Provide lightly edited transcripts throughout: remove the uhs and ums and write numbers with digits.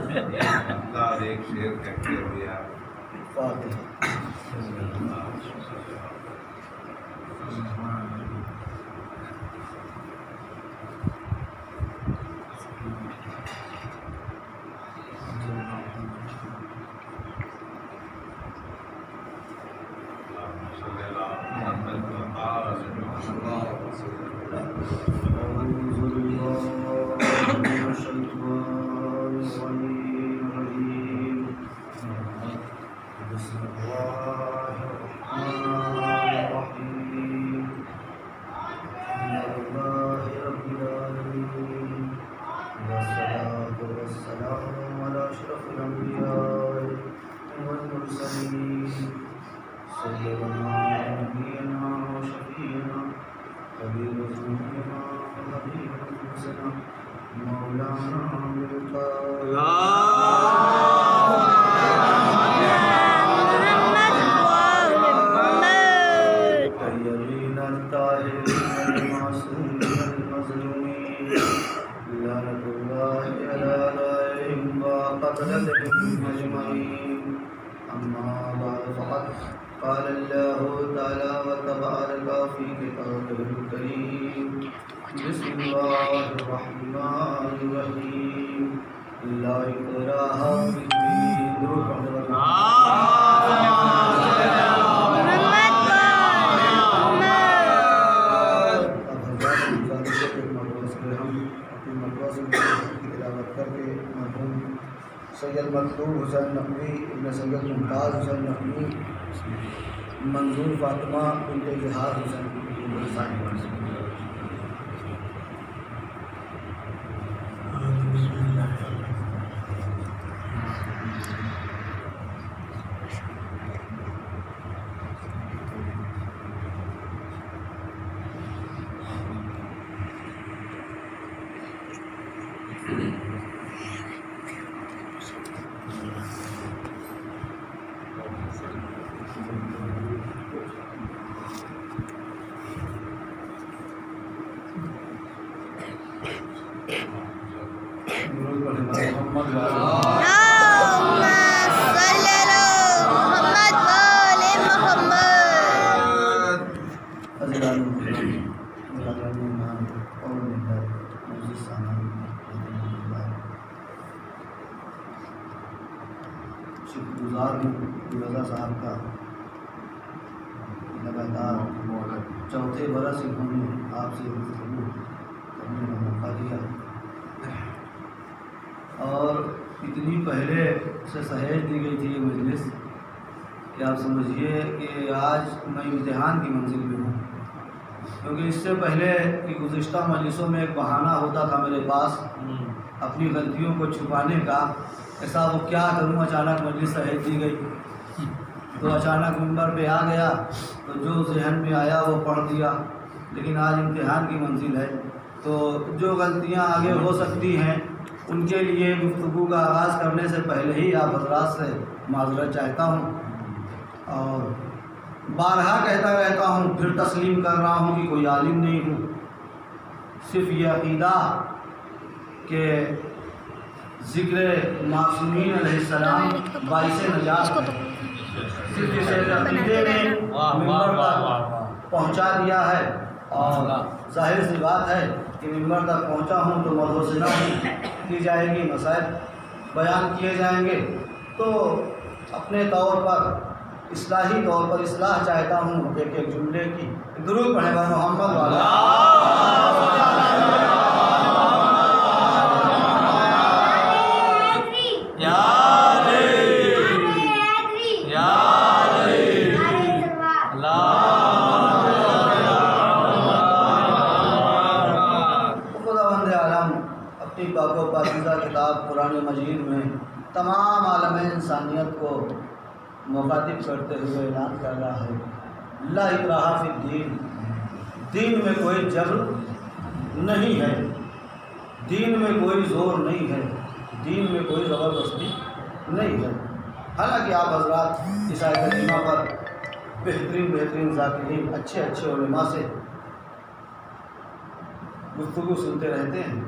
اللہ ایک شعر کہتے ہوئے قال الله تعالى وتبارك في كتابه الكريم بسم الله الرحمن الرحيم لا إكراه في الدين سید مطلوب حسین نقوی ابن سید ممتاز حسین نقوی منظور فاطمہ بنت اظہار حسین شکرگزار ہوں رضا صاحب کا لگاتار چوتھے برس انہوں نے آپ سے گفتگو کرنے کا موقع دیا اور اتنی پہلے سے سہیج دی گئی تھی یہ مجلس کہ آپ سمجھیے کہ آج میں امتحان کی منزل میں ہوں، کیونکہ اس سے پہلے کہ گزشتہ مجلسوں میں ایک بہانہ ہوتا تھا میرے پاس اپنی غلطیوں کو چھپانے کا، ایسا وہ کیا کروں، اچانک مجلس سہیج دی گئی تو اچانک منبر پہ آ گیا تو جو ذہن میں آیا وہ پڑھ دیا، لیکن آج امتحان کی منزل ہے تو جو غلطیاں آگے ہو سکتی ہیں ان کے لیے گفتگو کا آغاز کرنے سے پہلے ہی آپ حضرات سے معذرت چاہتا ہوں، اور بارہا کہتا رہتا ہوں پھر تسلیم کر رہا ہوں کہ کوئی عالم نہیں ہوں، صرف یہ عقیدہ کہ ذکر معصومین علیہ السلام باعث نجات ہے، صرف اس عقیدے نے منبر تک پہنچا دیا ہے، اور ظاہر سی بات ہے کہ منبر تک پہنچا ہوں تو مرد و زنا کی جائے گی، مسائل بیان کیے جائیں گے، تو اپنے طور پر اصلاحی طور پر اصلاح چاہتا ہوں ایک ایک جملے کی۔ درود پڑھیں بھائی محمد والا پاکیزہ کتاب قرآن مجید میں تمام عالم انسانیت کو مخاطب کرتے ہوئے اعلان کر رہا ہے لا اکراہ فی الدین، دین میں کوئی جبر نہیں ہے، دین میں کوئی زور نہیں ہے، دین میں کوئی زبردستی نہیں ہے۔ حالانکہ آپ حضرات اس آیت کریمہ پر بہترین ذاکرین اچھے علماء سے گفتگو سنتے رہتے ہیں،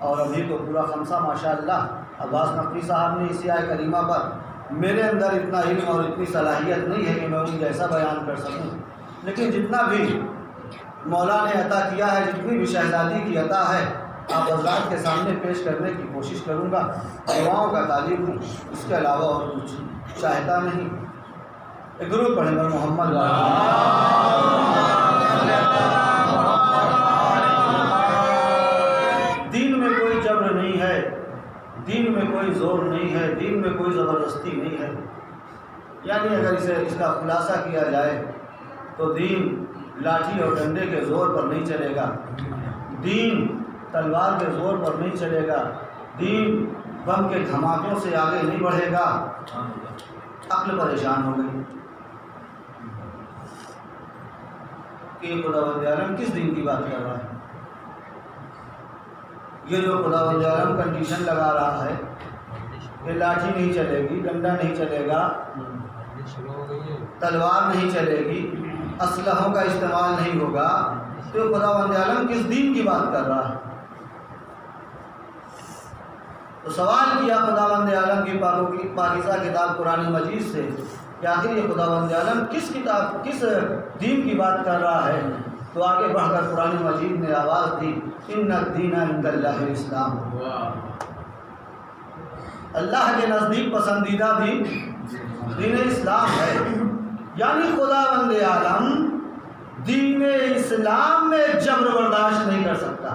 اور ابھی تو پورا خمسہ ماشاءاللہ عباس نقوی صاحب نے اسی آیت کریمہ پر میرے اندر اتنا علم اور اتنی صلاحیت نہیں ہے کہ میں ان جیسا بیان کر سکوں، لیکن جتنا بھی مولا نے عطا کیا ہے، جتنی بھی شہزادی کی عطا ہے، آپ حضرات کے سامنے پیش کرنے کی کوشش کروں گا۔ دعاؤں کا طالب ہوں، اس کے علاوہ اور کچھ چاہتا نہیں۔ ایک درود پڑھیں گا محمد دین میں کوئی جبر نہیں ہے، دین میں کوئی زور نہیں ہے، دین میں کوئی زبردستی نہیں ہے۔ یعنی اگر اس کا خلاصہ کیا جائے تو دین لاٹھی اور ڈنڈے کے زور پر نہیں چلے گا، دین تلوار کے زور پر نہیں چلے گا، دین بم کے دھماکوں سے آگے نہیں بڑھے گا۔ عقل پریشان ہو گئی کہ خداوند عالم کس دین کی بات کر رہا ہے۔ یہ جو خداوند عالم کنڈیشن لگا رہا ہے کہ لاٹھی نہیں چلے گی، ڈنڈا نہیں چلے گا، تلوار نہیں چلے گی، اسلحوں کا استعمال نہیں ہوگا، تو خداوند عالم کس دین کی بات کر رہا ہے؟ تو سوال کیا خداوند عالم کی پاکیزہ کتاب قرآن مجید سے کہ آخر یہ خداوند عالم کس دین کی بات کر رہا ہے؟ تو آگے بڑھ کر قرآن مجید نے آواز دی، ان الدین عند اللہ الاسلام، اللہ کے نزدیک پسندیدہ دین دین اسلام ہے۔ یعنی خداوند عالم دین اسلام میں جبر برداشت نہیں کر سکتا۔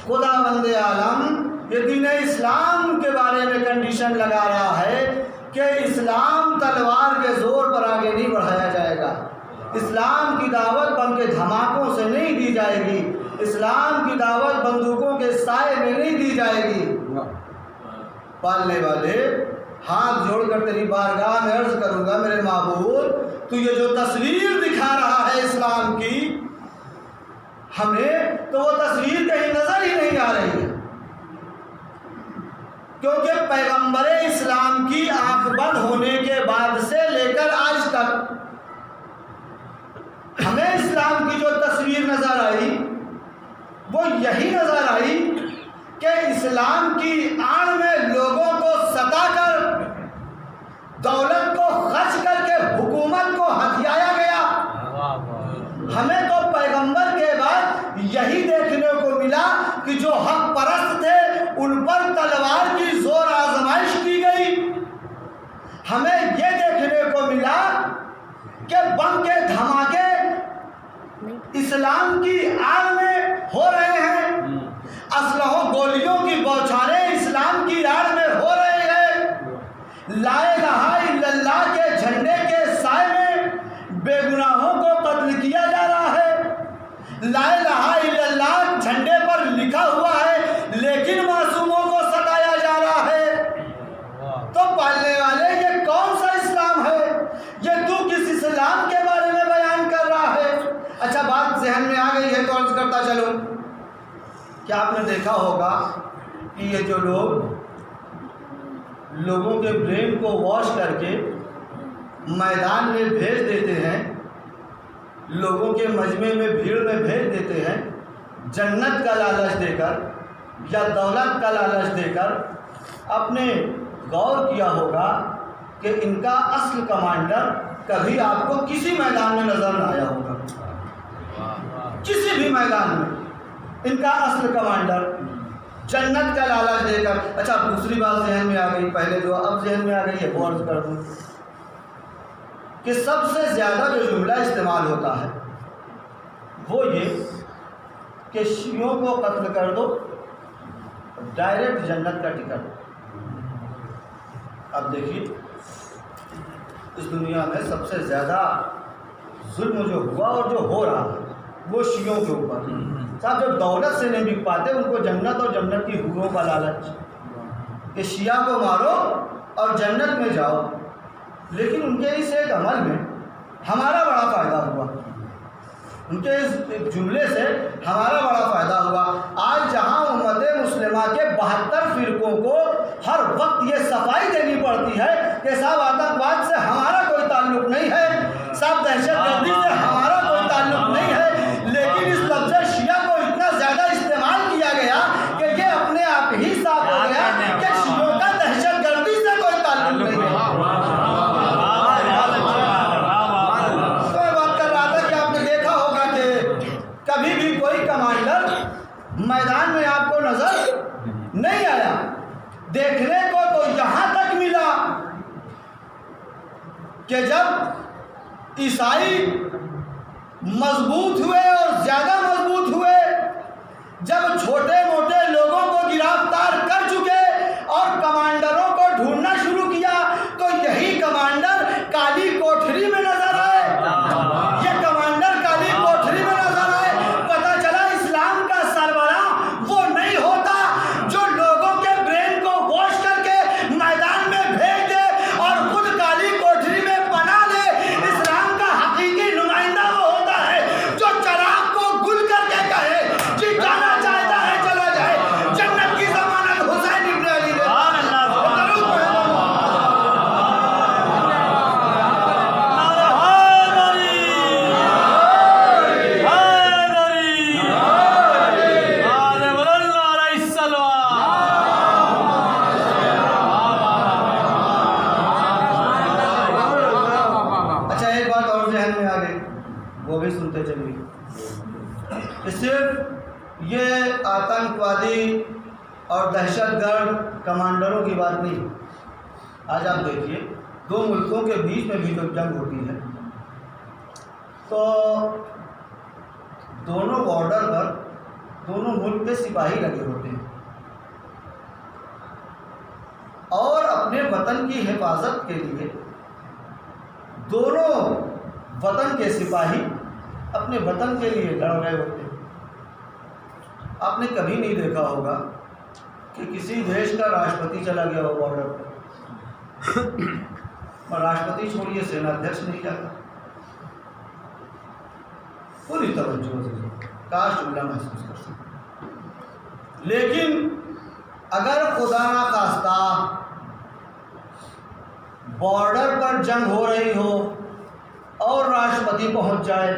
خداوند عالم یہ دین اسلام کے بارے میں کنڈیشن لگا رہا ہے کہ اسلام تلوار کے زور پر آگے نہیں بڑھایا جائے گا، اسلام کی دعوت بم کے دھماکوں سے نہیں دی جائے گی، اسلام کی دعوت بندوقوں کے سائے میں نہیں دی جائے گی۔ پالنے والے ہاتھ جوڑ کر تیری بارگاہ میں عرض کروں گا، میرے معبود تو یہ جو تصویر دکھا رہا ہے اسلام کی ہمیں، تو وہ تصویر کہیں نظر ہی نہیں آ رہی ہے، کیونکہ پیغمبر اسلام کی آنکھ بند ہونے کے بعد سے لے کر آج تک ہمیں اسلام کی جو تصویر نظر آئی وہ یہی نظر آئی کہ اسلام کی آڑ میں لوگوں کو ستا کر، دولت کو خرچ کر کے حکومت کو ہتھیایا گیا۔ ہمیں تو پیغمبر کے بعد یہی دیکھنے کو ملا کہ جو حق پرست تھے ان پر تلوار کی زور آزمائش کی گئی۔ ہمیں یہ دیکھنے کو ملا کہ بم کے دھماکے اسلام کی آڑ میں ہو رہے ہیں، اسلحوں گولیوں کی بوچھاریں اسلام کی آڑ میں ہو رہے ہیں، لا الہ الا اللہ کے جھنڈے کے سائے میں بے گناہوں کو قتل کیا جا رہا ہے، لا الہ الا اللہ جھنڈے پر لکھا ہوا ہے لیکن معصوموں کو ستایا جا رہا ہے۔ تو پالنے والے یہ کون سا اسلام ہے؟ یہ تو کس اسلام کے بارے میں بیان کر رہا ہے؟ اچھا بات ذہن میں آ گئی ہے تو عرض کرتا چلوں، کیا آپ نے دیکھا ہوگا کہ یہ جو لوگوں کے برین کو واش کر کے میدان میں بھیج دیتے ہیں، لوگوں کے مجمع میں بھیڑ میں بھیج دیتے ہیں جنت کا لالچ دے کر یا دولت کا لالچ دے کر، آپ نے غور کیا ہوگا کہ ان کا اصل کمانڈر کبھی آپ کو کسی میدان میں نظر نہ آیا ہوگا، کسی بھی میدان میں ان کا اصل کمانڈر جنت کا لالچ دے کر۔ اچھا دوسری بات ذہن میں آ گئی، پہلے جو اب ذہن میں آ گئی ہے وہ عرض کر دوں کہ سب سے زیادہ جو جملہ استعمال ہوتا ہے وہ یہ کہ شیعوں کو قتل کر دو، ڈائریکٹ جنت کا ٹکٹ۔ اب دیکھیے اس دنیا میں سب سے زیادہ ظلم جو ہوا اور جو ہو رہا ہے وہ شیعوں کے اوپر۔ صاحب جب دولت سے نہیں بک پاتے ان کو جنت اور جنت کی حوروں کا لالچ کہ شیعہ کو مارو اور جنت میں جاؤ، لیکن ان کے اس ایک عمل میں ہمارا بڑا فائدہ ہوا، ان کے اس جملے سے ہمارا بڑا فائدہ ہوا۔ آج جہاں امت مسلمہ کے 72 فرقوں کو ہر وقت یہ صفائی دینی پڑتی ہے کہ صاحب آتنکواد سے ہمارا کوئی تعلق نہیں ہے، صاحب دہشت گردی سے ہمارا کوئی تعلق نہیں ہے، لیکن اس لفظ شیعہ کو اتنا زیادہ استعمال کیا گیا کہ یہ اپنے آپ ہی صاف ہو گیا کہ دیکھنے کو تو یہاں تک ملا کہ جب عیسائی مضبوط ہوئے اور زیادہ مضبوط ہوئے، جب چھوٹے موٹے لوگوں کو گرفتار کر چکے اور کمانڈروں کو ڈھونڈنا شروع کیا، تو یہی کمانڈر کالی کوٹھری میں نظر آئے، یہ کمانڈر کالی کوٹھری میں نظر آئے۔ پتہ چلا اسلام کا سربراہ وہ نہیں ہوتا جو لوگوں کے برین کو واش کر کے میدان میں بھیج دے اور خود کالی کوٹھری میں پناہ لے۔ اسلام کا حقیقی نمائندہ وہ ہوتا ہے جو چراغ کو گل کر کے کہے جی جانا چاہتا ہے چلا جائے، جنت کی ضمانت حسین ابن علی نے۔ اچھا ایک بات اور ذہن میں آ گئی، وہ بھی سنتے چلیے کہ صرف یہ آتنکوادی اور دہشت گرد کمانڈروں کی بات نہیں۔ آج آپ دیکھیے دو ملکوں کے بیچ میں بھی جب جنگ ہوتی ہے تو دونوں بارڈر پر دونوں ملک کے سپاہی لگے ہوتے ہیں اور اپنے وطن کی حفاظت کے لیے دونوں وطن کے سپاہی اپنے وطن کے لیے لڑ رہے ہوتے ہیں۔ آپ نے کبھی نہیں دیکھا ہوگا کہ کسی دیش کا راشٹرپتی چلا گیا ہو بارڈر پر، اور راشٹرپتی چھوڑیے سینا ادھیکش نہیں جاتا، پوری توجہ سے کاش جملہ محسوس کر سکتے۔ لیکن اگر خدا نہ خواستہ بارڈر پر جنگ ہو رہی ہو اور راشٹرپتی پہنچ جائے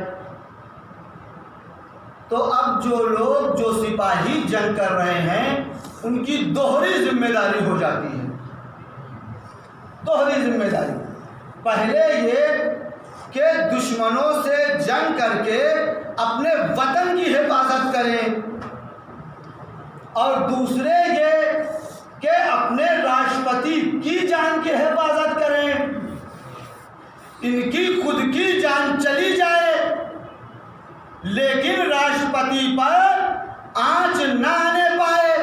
تو اب جو سپاہی جنگ کر رہے ہیں ان کی دوہری ذمہ داری ہو جاتی ہے۔ دوہری ذمہ داری، پہلے یہ کہ دشمنوں سے جنگ کر کے اپنے وطن کی حفاظت کریں، اور دوسرے یہ کہ اپنے راشٹرپتی کی جان کی حفاظت کریں۔ ان کی خود کی جان چلی جائے لیکن راشٹرپتی پر آنچ نہ آنے پائے،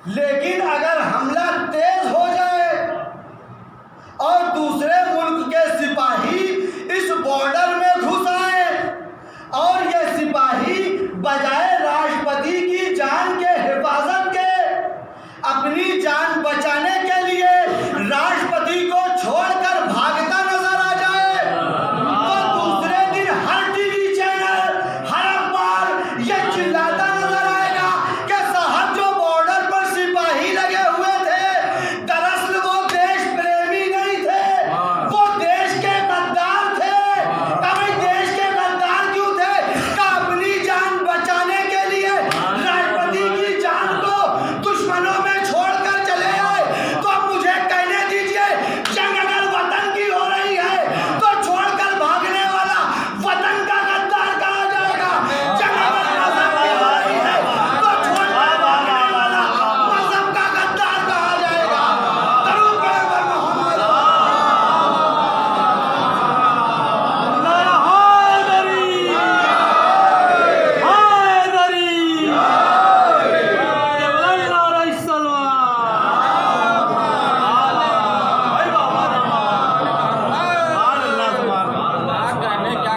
لیکن اگر حملہ تیز ہو جائے اور دوسرے ملک کے سپاہی اس بارڈر میں گھس آئے اور یہ سپاہی بجائے راشٹرپتی کی جان کے حفاظت کے اپنی جان بچانے کے لیے راشٹرپتی کو چھوڑ کر بھاگتا نظر آ جائے تو دوسرے دن ہر ٹی وی چینل، ہر اخبار یہ چلاتا نظر آئے گا کہ صاحب جو بارڈر پر سپاہی لگے ہوئے تھے دراصل وہ دیش پریمی نہیں تھے، وہ دیش کے غدار تھے۔ کبھی دیش کے غدار کیوں تھے کہ اپنی جان بچانے کے لیے راشٹرپتی کی جان کو دشمنوں میں چھوڑ کر چلے آئے۔ تو اب مجھے کہنے دیجئے جنگ اگر وطن کی ہو رہی ہے تو چھوڑ کر بھاگنے والا وطن کا غدار کہا جائے گا، جنگ اگر مذہب کی ہو رہی ہے تو چھوڑ کر بھاگنے والا مذہب کا غدار کہا جائے گا۔ درود پڑھیں محمد۔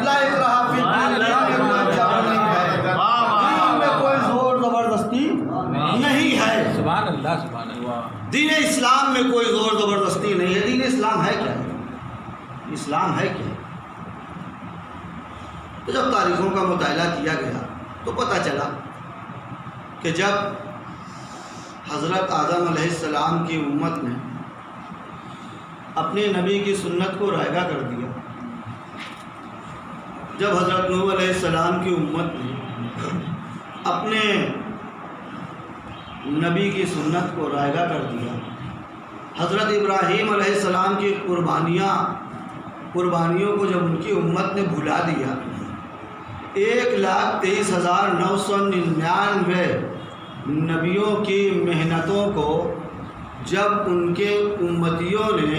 لا اکراہ فی الدین، دین میں کوئی زور زبردستی نہیں ہے۔ سبحان اللہ سبحان اللہ۔ دین اسلام میں کوئی زور زبردستی نہیں ہے۔ دین اسلام ہے کیا؟ اسلام ہے کیا؟ تو جب تاریخوں کا مطالعہ کیا گیا تو پتہ چلا کہ جب حضرت آدم علیہ السلام کی امت نے اپنے نبی کی سنت کو رائگاں کر دیا، جب حضرت نوح علیہ السلام کی امت نے اپنے نبی کی سنت کو رائگاں کر دیا، حضرت ابراہیم علیہ السلام کی قربانیوں کو جب ان کی امت نے بھلا دیا، 1,23,999 نبیوں کی محنتوں کو جب ان کے امتیوں نے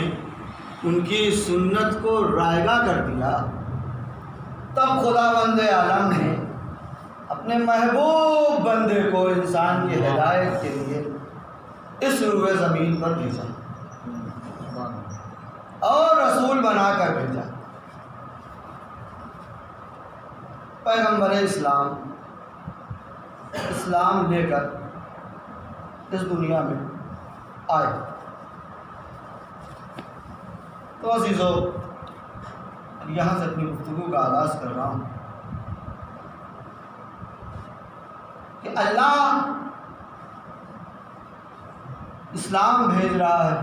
ان کی سنت کو رائگاں کر دیا، تب خداوند عالم نے اپنے محبوب بندے کو انسان کی ہدایت کے لیے اس روئے زمین پر بھیجا اور رسول بنا کر بھیجا۔ پیغمبر اسلام لے کر اس دنیا میں آئے۔ تو عزیزو، یہاں سے اپنی گفتگو کا آغاز کر رہا ہوں کہ اللہ اسلام بھیج رہا ہے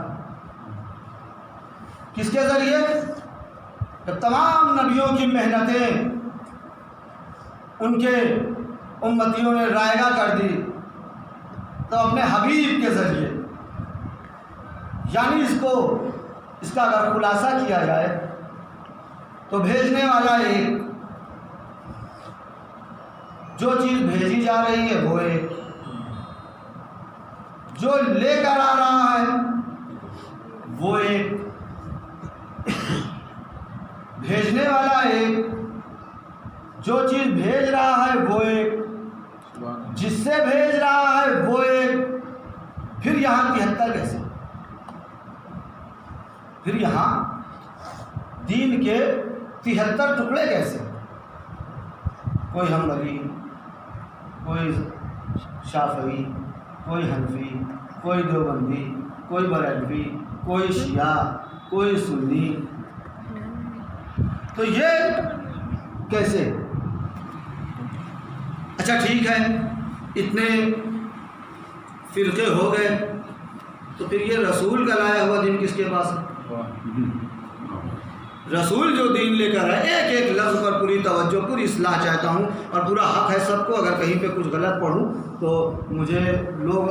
کس کے ذریعے؟ کہ تمام نبیوں کی محنتیں ان کے امتیوں نے رائگاں کر دی، تو اپنے حبیب کے ذریعے، یعنی اس کا اگر خلاصہ کیا جائے تو بھیجنے والا ایک، جو چیز بھیجی جا رہی ہے وہ ایک، جو لے کر آ رہا ہے وہ ایک، بھیجنے والا ایک، جو چیز بھیج رہا ہے وہ ایک، جس سے بھیج رہا ہے وہ ایک۔ پھر یہاں 73 کیسے؟ پھر یہاں دین کے 73 ٹکڑے کیسے؟ کوئی حنبلی، کوئی شافعی، کوئی حنفی، کوئی دیوبندی، کوئی بریلوی، کوئی شیعہ، کوئی سنی، تو یہ کیسے؟ اچھا ٹھیک ہے، اتنے فرقے ہو گئے، تو پھر یہ رسول کا لایا ہوا دین کس کے پاس ہے؟ رسول جو دین لے کر ہے، ایک ایک لفظ پر پوری توجہ، پوری اصلاح چاہتا ہوں، اور پورا حق ہے سب کو، اگر کہیں پہ کچھ غلط پڑھوں تو مجھے لوگ،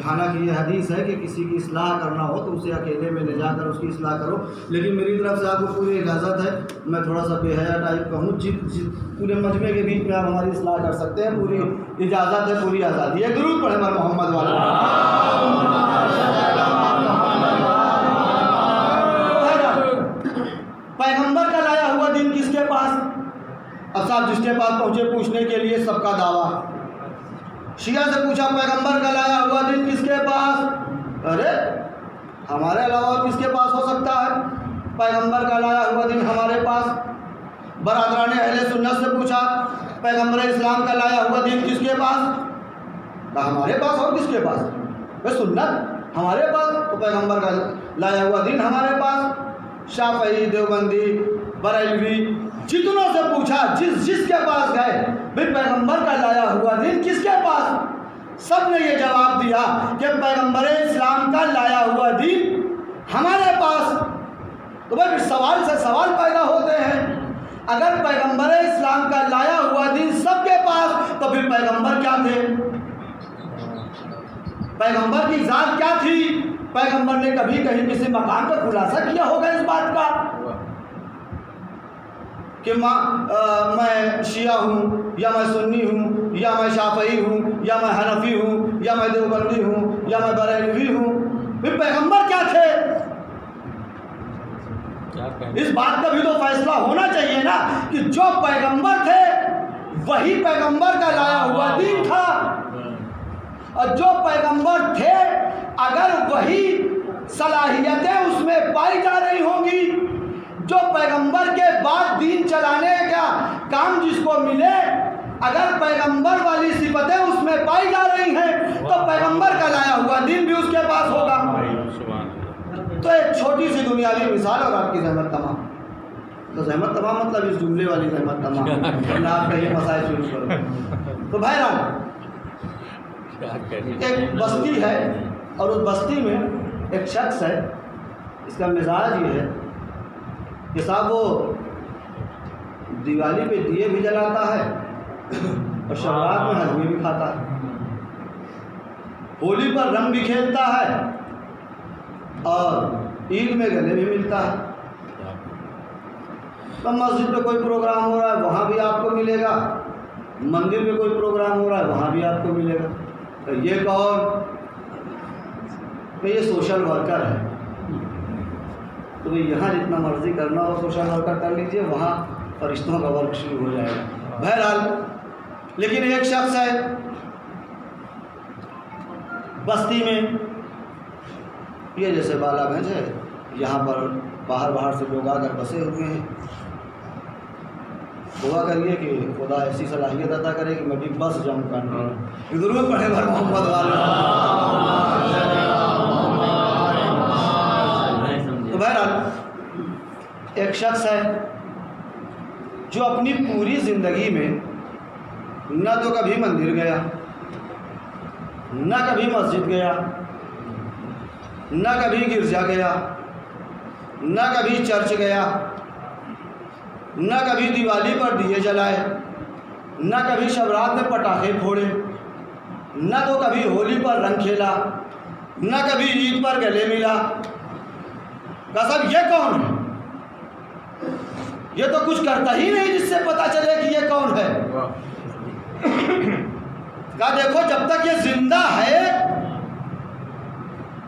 حالانکہ یہ حدیث ہے کہ کسی کی اصلاح کرنا ہو تو اسے اکیلے میں لے جا کر اس کی اصلاح کرو، لیکن میری طرف سے آپ کو پوری اجازت ہے، میں تھوڑا سا بے حیا ٹائپ کا ہوں، پورے مجمع کے بیچ میں آپ ہماری اصلاح کر سکتے ہیں، پوری اجازت ہے، پوری آزادی ہے۔ درود پڑھیں ہمارے محمد والے۔ پیغمبر کا لایا ہوا دین کس کے پاس؟ اب صاحب جس کے پاس پہنچے پوچھنے کے لیے سب کا دعویٰ، شیعہ سے پوچھا پیغمبر کا لایا ہوا دین کس کے پاس؟ ارے ہمارے علاوہ اور کس کے پاس ہو سکتا ہے؟ پیغمبر کا لایا ہوا دین ہمارے پاس۔ برادران اہل سنت سے پوچھا پیغمبر اسلام کا لایا ہوا دین کس کے پاس؟ ہمارے پاس، اور کس کے پاس؟ بس سنت ہمارے پاس، تو پیغمبر کا لایا ہوا دین ہمارے پاس۔ شافعی، دیوبندی، بریلوی، جتنوں سے پوچھا، جس کے پاس گئے بھی پیغمبر کا لایا ہوا دین کس کے پاس؟ سب نے یہ جواب دیا کہ پیغمبر اسلام کا لایا ہوا دین ہمارے پاس۔ تو بھائی سوال سے سوال پیدا ہوتے ہیں، اگر پیغمبر اسلام کا لایا ہوا دین سب کے پاس تو پھر پیغمبر کیا تھے؟ پیغمبر کی ذات کیا تھی؟ پیغمبر نے کبھی کہیں کسی مقام پر خلاصہ کیا ہوگا اس بات کا کہ میں شیعہ ہوں، یا میں سنی ہوں، یا میں شافعی ہوں، یا میں حنفی ہوں، یا میں دیوبندی ہوں، یا میں بریلوی ہوں؟ پھر پیغمبر کیا تھے؟ اس بات کا بھی تو فیصلہ ہونا چاہیے نا کہ جو پیغمبر تھے وہی پیغمبر کا لایا ہوا دین تھا، اور جو پیغمبر تھے اگر وہی صلاحیتیں اس میں پائی جا رہی ہوں گی، جو پیغمبر کے بعد دین چلانے کا کام جس کو ملے، اگر پیغمبر والی صفتیں اس میں پائی جا رہی ہیں تو پیغمبر کا لایا ہوا دین بھی اس کے پاس ہوگا۔ تو ایک چھوٹی سی دنیاوی مثال، اور آپ کی زحمت تمام۔ تو زحمت تمام مطلب اس جملے والی زحمت تمام، ورنہ آپ کہیں مسائل شروع کرو۔ تو بہرحال ایک بستی ہے، اور اس بستی میں ایک شخص ہے، اس کا مزاج یہ ہے کہ صاحب وہ دیوالی پہ دیے بھی جلاتا ہے اور شراب میں حلوے بھی کھاتا ہے، ہولی پر رنگ بھی کھیلتا ہے، اور عید میں گلے بھی ملتا ہے۔ تو مسجد میں کوئی پروگرام ہو رہا ہے وہاں بھی آپ کو ملے گا، مندر میں کوئی پروگرام ہو رہا ہے وہاں بھی آپ کو ملے گا۔ یہ کون کہ یہ سوشل ورکر ہے، تو یہاں جتنا مرضی کرنا ہو سوشل ورکر کر لیجئے، وہاں فرشتوں کا ورک شروع ہو جائے گا۔ بہرحال لیکن ایک شخص ہے بستی میں، یہ جیسے بالا گنج ہے، یہاں پر باہر سے لوگ آ کر بسے ہوئے ہیں۔ دعا کریے کہ خدا ایسی صلاحیت عطا کرے کہ میں بھی بس جاؤں کرنے، ضرور پڑھے بھر محمد والے۔ تو بہرحال ایک شخص ہے جو اپنی پوری زندگی میں نہ تو کبھی مندر گیا، نہ کبھی مسجد گیا، نہ کبھی گرجا گیا، نہ کبھی چرچ گیا، نہ کبھی دیوالی پر دیے جلائے، نہ کبھی شبرات میں پٹاخے پھوڑے، نہ تو کبھی ہولی پر رنگ کھیلا، نہ کبھی عید پر گلے ملا۔ قسم یہ کون ہے؟ یہ تو کچھ کرتا ہی نہیں جس سے پتا چلے کہ یہ کون ہے۔ کہا دیکھو جب تک یہ زندہ ہے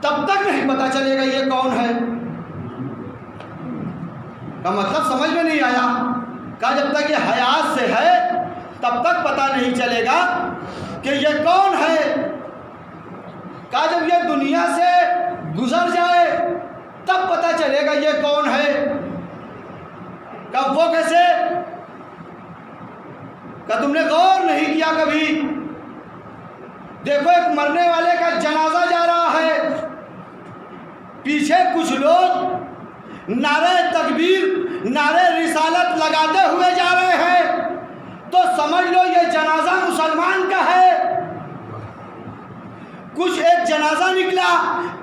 تب تک نہیں پتا چلے گا یہ کون ہے۔ کا مطلب سمجھ میں نہیں آیا۔ کہا جب تک یہ حیات سے ہے تب تک پتا نہیں چلے گا کہ یہ کون ہے۔ کہا جب یہ دنیا سے گزر جائے تب پتا چلے گا یہ کون ہے۔ کہا وہ کیسے؟ کہا تم نے غور نہیں کیا کبھی؟ دیکھو ایک مرنے والے کا جنازہ جا رہا ہے، پیچھے کچھ لوگ نعرہ تکبیر، نعرہ رسالت لگاتے ہوئے جا رہے ہیں، تو سمجھ لو یہ جنازہ مسلمان کا ہے۔ کچھ ایک جنازہ نکلا،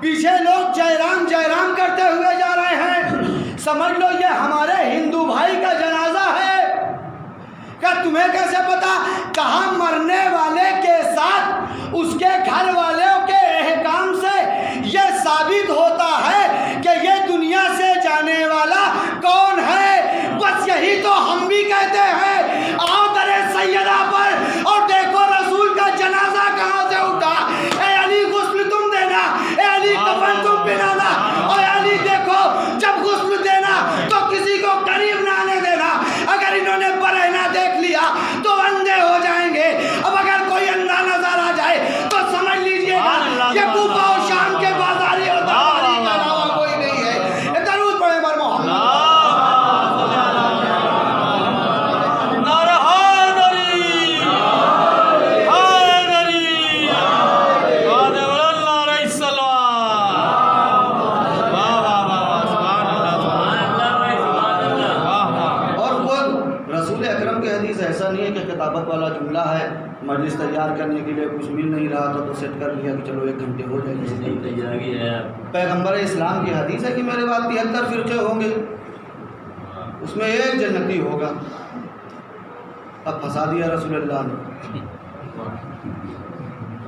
پیچھے لوگ جے رام جے رام کرتے ہوئے جا رہے ہیں، سمجھ لو یہ ہمارے ہندو بھائی کا جنازہ ہے۔ کہ تمہیں کیسے پتا؟ کہاں مرنے والے کے ساتھ اس کے گھر والوں کے احکام سے یہ ثابت ہوتا ہے کہ یہ دنیا سے جانے والا کون ہے۔ بس یہی تو ہم بھی کہتے ہیں، آؤ در سیدہ پر اور دیکھو رسول کا جنازہ کہاں سے اٹھا۔ اے علی غسل تم دینا، اے علی کفن تم پہنانا، اور علی دیکھو جب غسل دینا تو کسی کو قریب نہ آنے دینا۔ اگر انہوں نے برہنہ دیکھ لیا تو اندھے ہو جائیں گے۔ اب اگر کوئی اندھا نظر آ جائے تو سمجھ لیجئے گا یہ کوفہ اور شام کے بازاری اور درباری کے علاوہ کوئی نہیں ہے۔ درود پڑھیں بر محمد۔ ایسا نہیں ہے کہ کتابت والا جملہ ہے، مجلس تیار کرنے کے لیے کچھ مل نہیں رہا تو سیٹ کر لیا کہ چلو 1 گھنٹے ہو جائے گی۔ پیغمبر اسلام کی حدیث ہے کہ میرے بعد 73 فرقے ہوں گے، اس میں ایک جنتی ہوگا۔ اب پھنسا دیا رسول اللہ نے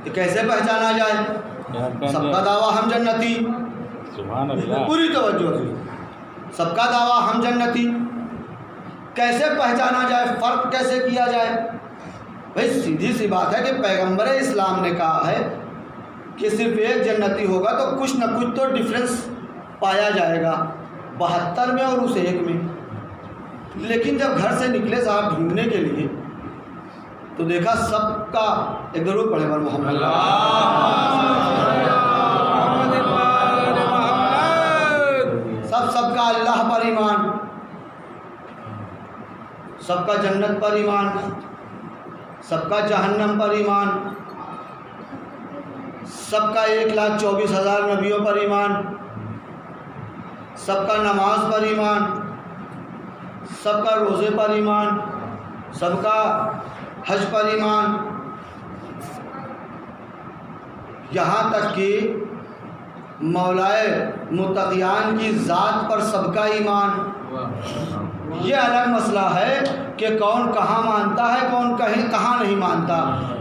کہ کیسے پہچانا جائے؟ سب کا دعویٰ ہم جنتی، پوری توجہ سے، سب کا دعویٰ ہم جنتی، کیسے پہچانا جائے، فرق کیسے کیا جائے؟ بھائی سیدھی سی بات ہے کہ پیغمبر اسلام نے کہا ہے کہ صرف ایک جنتی ہوگا تو کچھ نہ کچھ تو ڈفرینس پایا جائے گا 72 میں اور اس ایک میں۔ لیکن جب گھر سے نکلے صاحب ڈھونڈنے کے لیے تو دیکھا سب کا، ایک درود پڑھے بر محمد، سب کا اللہ پر ایمان، سب کا جنت پر ایمان، سب کا جہنم پر ایمان، سب کا 1,24,000 نبیوں پر ایمان، سب کا نماز پر ایمان، سب کا روزے پر ایمان، سب کا حج پر ایمان، یہاں تک کہ مولائے متقیان کی ذات پر سب کا ایمان۔ یہ الگ مسئلہ ہے کہ کون کہاں مانتا ہے، کون کہاں نہیں مانتا،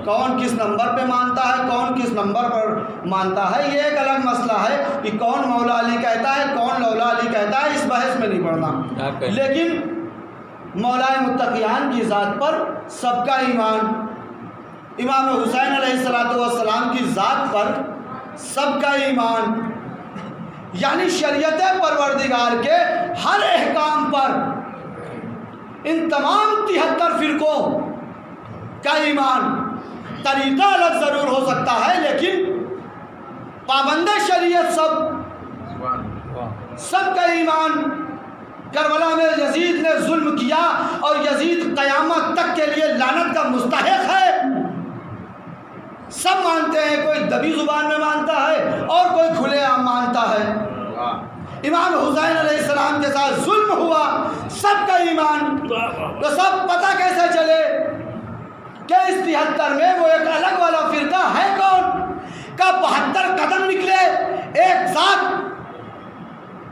کون کس نمبر پہ مانتا ہے، کون کس نمبر پر مانتا ہے، یہ ایک الگ مسئلہ ہے کہ کون مولا علی کہتا ہے، کون لولا علی کہتا ہے، اس بحث میں نہیں پڑھنا۔ لیکن مولا متقیان کی ذات پر سب کا ایمان، امام حسین علیہ السلام کی ذات پر سب کا ایمان، یعنی شریعت پروردگار کے ہر احکام پر ان تمام 73 فرقوں کا ایمان۔ طریقہ الگ ضرور ہو سکتا ہے لیکن پابند شریعت سب کا ایمان۔ کربلا میں یزید نے ظلم کیا اور یزید قیامت تک کے لیے لعنت کا مستحق ہے، سب مانتے ہیں، کوئی دبی زبان میں مانتا ہے اور کوئی کھلے عام مانتا ہے۔ امام حسین علیہ السلام کے ساتھ ظلم ہوا، سب کا ایمان۔ تو سب پتہ کیسے چلے کہ اس 73 میں وہ ایک الگ والا فرقہ ہے کون؟ کا 72 قدم نکلے ایک ساتھ،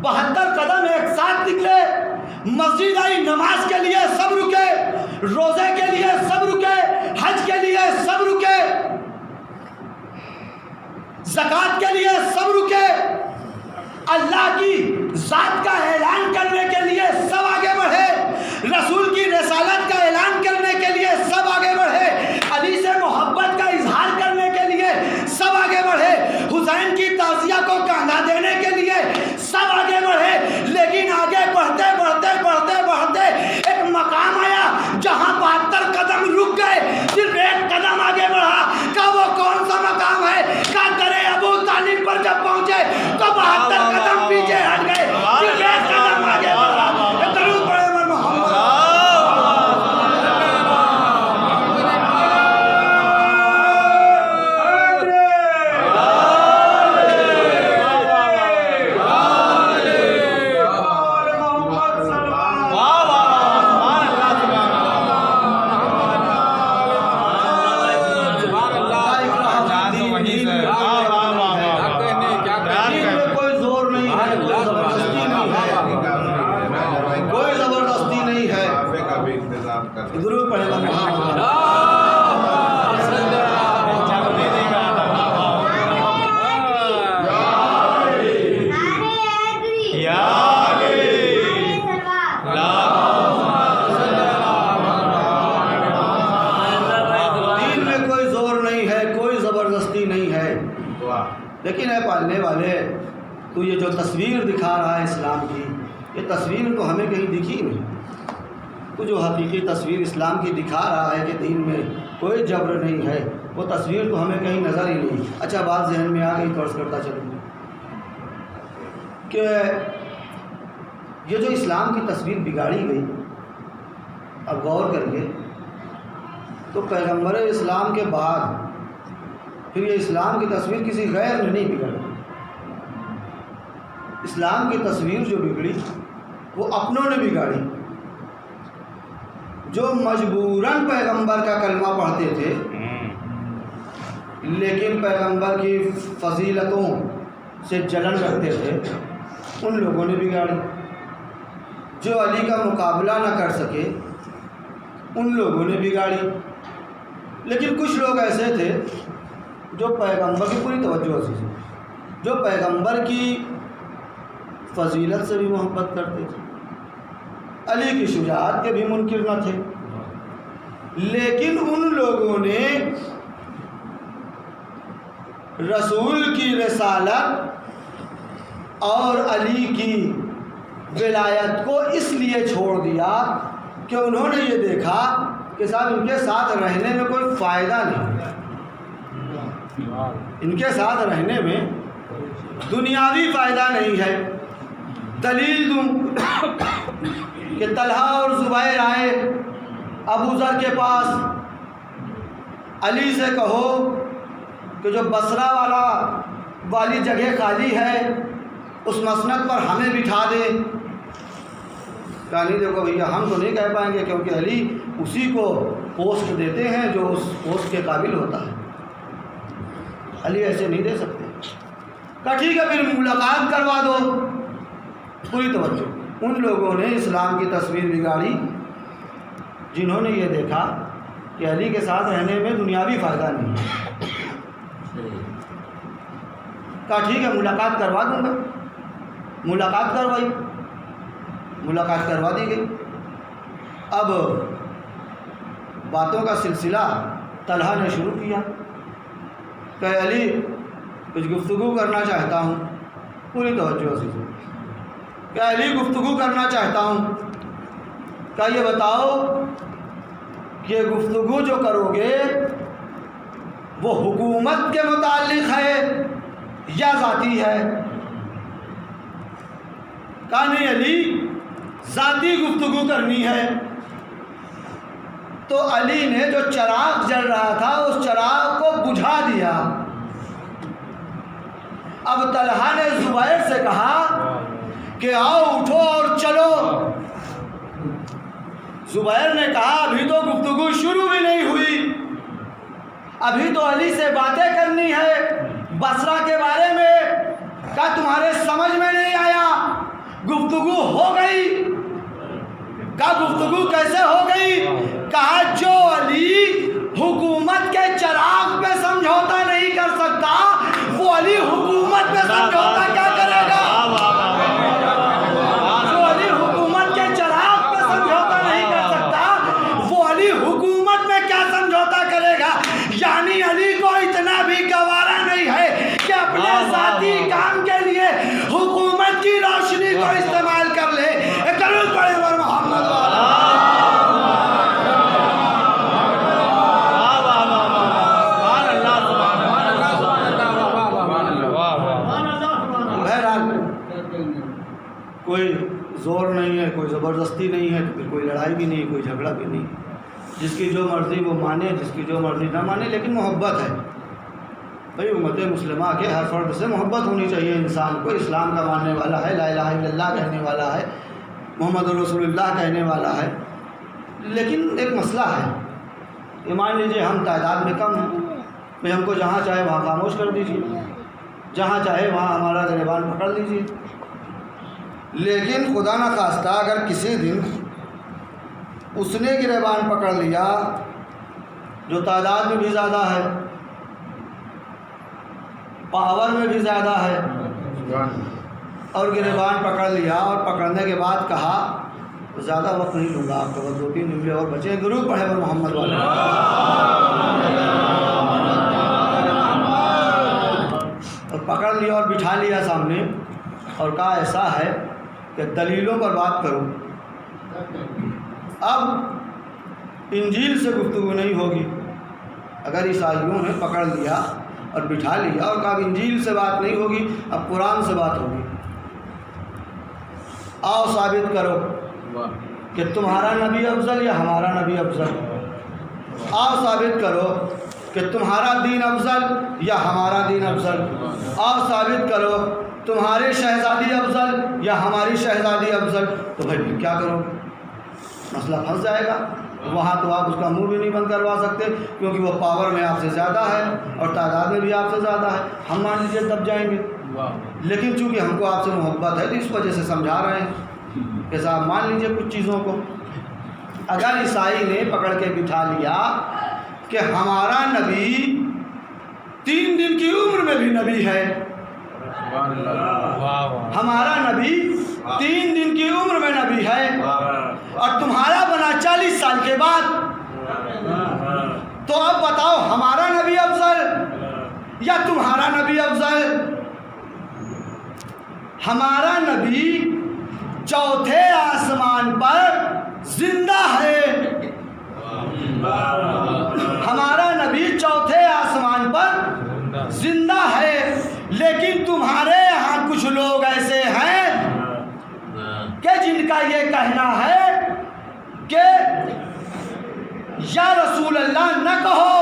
72 قدم ایک ساتھ نکلے، مسجد آئی، نماز کے لیے سب رکے، روزے کے لیے سب رکے، حج کے لیے سب رکے، زکوٰۃ کے لیے سب رکے، اللہ کی ذات کا اعلان کرنے کے لیے سب آگے بڑھے، رسول کی رسالت کا اعلان کرنے کے لیے سب آگے بڑھے، علی سے محبت کا اظہار کرنے کے لیے سب آگے بڑھے، حسین کی تعزیہ کو کاندھا دینے کے لیے سب آگے بڑھے۔ لیکن آگے بڑھتے بڑھتے بڑھتے بڑھتے ایک مقام آیا جہاں 72 قدم رک گئے، صرف ایک قدم آگے بڑھا۔ کا وہ کون سا مقام ہے؟ کا درے ابو طالب پر جب پہنچے تو 72 قدم پیچھے ہٹ گئے، صرف ایک قدم آگے بڑھا۔ درود پڑھے محمد۔ لیکن اے پالنے والے، تو یہ جو تصویر دکھا رہا ہے اسلام کی، یہ تصویر تو ہمیں کہیں دکھی نہیں۔ تو جو حقیقی تصویر اسلام کی دکھا رہا ہے کہ دین میں کوئی جبر نہیں ہے، وہ تصویر تو ہمیں کہیں نظر ہی نہیں۔ اچھا بات ذہن میں آ گئی تو عرض کرتا چلوں کہ یہ جو اسلام کی تصویر بگاڑی گئی، اب غور کریے تو پیغمبر اسلام کے بعد پھر یہ اسلام کی تصویر کسی غیر نے نہیں بگڑی۔ اسلام کی تصویر جو بگڑی وہ اپنوں نے بگاڑی، جو مجبوراً پیغمبر کا کلمہ پڑھتے تھے لیکن پیغمبر کی فضیلتوں سے جلن رکھتے تھے، ان لوگوں نے بگاڑی۔ جو علی کا مقابلہ نہ کر سکے، ان لوگوں نے بگاڑی۔ لیکن کچھ لوگ ایسے تھے جو پیغمبر کی پوری توجہ سے، جو پیغمبر کی فضیلت سے بھی محبت کرتے تھے، علی کی شجاعت کے بھی منکر نہ تھے، لیکن ان لوگوں نے رسول کی رسالت اور علی کی ولایت کو اس لیے چھوڑ دیا کہ انہوں نے یہ دیکھا کہ صاحب ان کے ساتھ رہنے میں کوئی فائدہ نہیں، ان کے ساتھ رہنے میں دنیاوی فائدہ نہیں ہے۔ دلیل دوں کہ طلحہ اور زبیر آئے ابو ذر کے پاس، علی سے کہو کہ جو بصرہ والی جگہ خالی ہے اس مسند پر ہمیں بٹھا دے۔ کہانی دیکھو بھیا، ہم تو نہیں کہہ پائیں گے کیونکہ علی اسی کو پوسٹ دیتے ہیں جو اس پوسٹ کے قابل ہوتا ہے، علی ایسے نہیں دے سکتے۔ کہا ٹھیک ہے پھر ملاقات کروا دو۔ پوری توجہ، ان لوگوں نے اسلام کی تصویر بگاڑی جنہوں نے یہ دیکھا کہ علی کے ساتھ رہنے میں دنیاوی فائدہ نہیں ہے۔ کہا ٹھیک ہے ملاقات کروا دوں گا۔ ملاقات کروائی، ملاقات کروا دی گئی۔ اب باتوں کا سلسلہ طلحہ نے شروع کیا کہ علی کچھ گفتگو کرنا چاہتا ہوں، پوری توجہ سے کہ علی گفتگو کرنا چاہتا ہوں، کہ یہ بتاؤ کہ گفتگو جو کرو گے وہ حکومت کے متعلق ہے یا ذاتی ہے؟ کہا نہیں علی ذاتی گفتگو کرنی ہے۔ تو علی نے جو چراغ جل رہا تھا اس چراغ کو بجھا دیا۔ اب طلحہ نے زبیر سے کہا کہ آؤ اٹھو اور چلو۔ زبیر نے کہا ابھی تو گفتگو شروع بھی نہیں ہوئی، ابھی تو علی سے باتیں کرنی ہے بصرہ کے بارے میں۔ کہا تمہارے سمجھ میں نہیں آیا، گفتگو ہو گئی۔ کہا گفتگو کیسے ہو گئی؟ کہا جو علی حکومت کے چراغ پہ سمجھوتا نہیں کر سکتا وہ علی حکومت پہ سمجھوتا کیا کرے گا؟ جو علی حکومت کے چراغ پہ سمجھوتا نہیں کر سکتا وہ علی حکومت میں کیا سمجھوتا کرے گا؟ یعنی علی کو اتنا بھی گوارا نہیں ہے کہ اپنے ذاتی کام کے لیے حکومت کی روشنی کو استعمال کر لے۔ درود پڑھیں اور محمد کوئی زور نہیں ہے، کوئی زبردستی نہیں ہے، تو پھر کوئی لڑائی بھی نہیں، کوئی جھگڑا بھی نہیں۔ جس کی جو مرضی وہ مانے، جس کی جو مرضی نہ مانے، لیکن محبت ہے۔ بھائی امت مسلمہ کے ہر فرد سے محبت ہونی چاہیے انسان کو۔ اسلام کا ماننے والا ہے، لا الہ الا اللہ کہنے والا ہے، محمد رسول اللہ کہنے والا ہے، لیکن ایک مسئلہ ہے۔ یہ مان لیجیے ہم تعداد میں کم ہیں، بھائی ہم کو جہاں چاہے وہاں خاموش کر دیجیے، جہاں چاہے وہاں ہمارا گریبان پکڑ لیجیے۔ لیکن خدا نہ خواستہ اگر کسی دن اس نے گریبان پکڑ لیا جو تعداد میں بھی زیادہ ہے، پاور میں بھی زیادہ ہے، اور گریبان پکڑ لیا اور پکڑنے کے بعد کہا تو زیادہ وقت نہیں لوں گا آپ کو، بس 2-3 جملے اور بچے، درود پڑھے پر محمد والے، اور پکڑ لیا اور بٹھا لیا سامنے اور کہا ایسا ہے کہ دلیلوں پر بات کرو۔ اب انجیل سے گفتگو نہیں ہوگی۔ اگر عیسائیوں نے پکڑ لیا اور بٹھا لیا اور کہا انجیل سے بات نہیں ہوگی، اب قرآن سے بات ہوگی۔ آؤ ثابت کرو کہ تمہارا نبی افضل یا ہمارا نبی افضل۔ آؤ ثابت کرو کہ تمہارا دین افضل یا ہمارا دین افضل۔ آؤ ثابت کرو تمہارے شہزادی افضل یا ہماری شہزادی افضل۔ تو بھائی پھر کیا کرو؟ مسئلہ پھنس جائے گا۔ وہاں تو آپ اس کا منہ بھی نہیں بند کروا سکتے، کیونکہ وہ پاور میں آپ سے زیادہ ہے اور تعداد میں بھی آپ سے زیادہ ہے۔ ہم مان لیجیے دب جائیں گے، لیکن چونکہ ہم کو آپ سے محبت ہے تو اس وجہ سے سمجھا رہے ہیں کہ صاحب مان لیجیے کچھ چیزوں کو۔ اگر عیسائی نے پکڑ کے بٹھا لیا کہ ہمارا نبی 3 دن کی عمر میں بھی نبی ہے، ہمارا نبی 3 دن کی عمر میں نبی ہے، اور تمہارا بنا 40 سال کے بعد، تو اب بتاؤ ہمارا نبی افضل یا تمہارا نبی افضل؟ ہمارا نبی چوتھے آسمان پر زندہ ہے، ہمارا نبی چوتھے آسمان پر زندہ ہے، لیکن تمہارے یہاں کچھ لوگ ایسے ہیں کہ جن کا یہ کہنا ہے کہ یا رسول اللہ نہ کہو،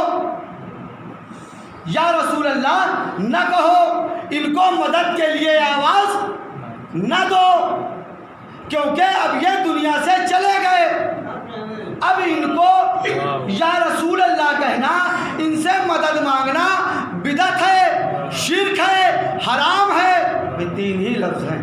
یا رسول اللہ نہ کہو، ان کو مدد کے لیے آواز نہ دو، کیونکہ اب یہ دنیا سے چلے گئے، اب ان کو یا رسول اللہ کہنا، ان سے مدد مانگنا بدعت ہے، شرک ہے، حرام ہے۔ یہ 3 ہی لفظ ہیں۔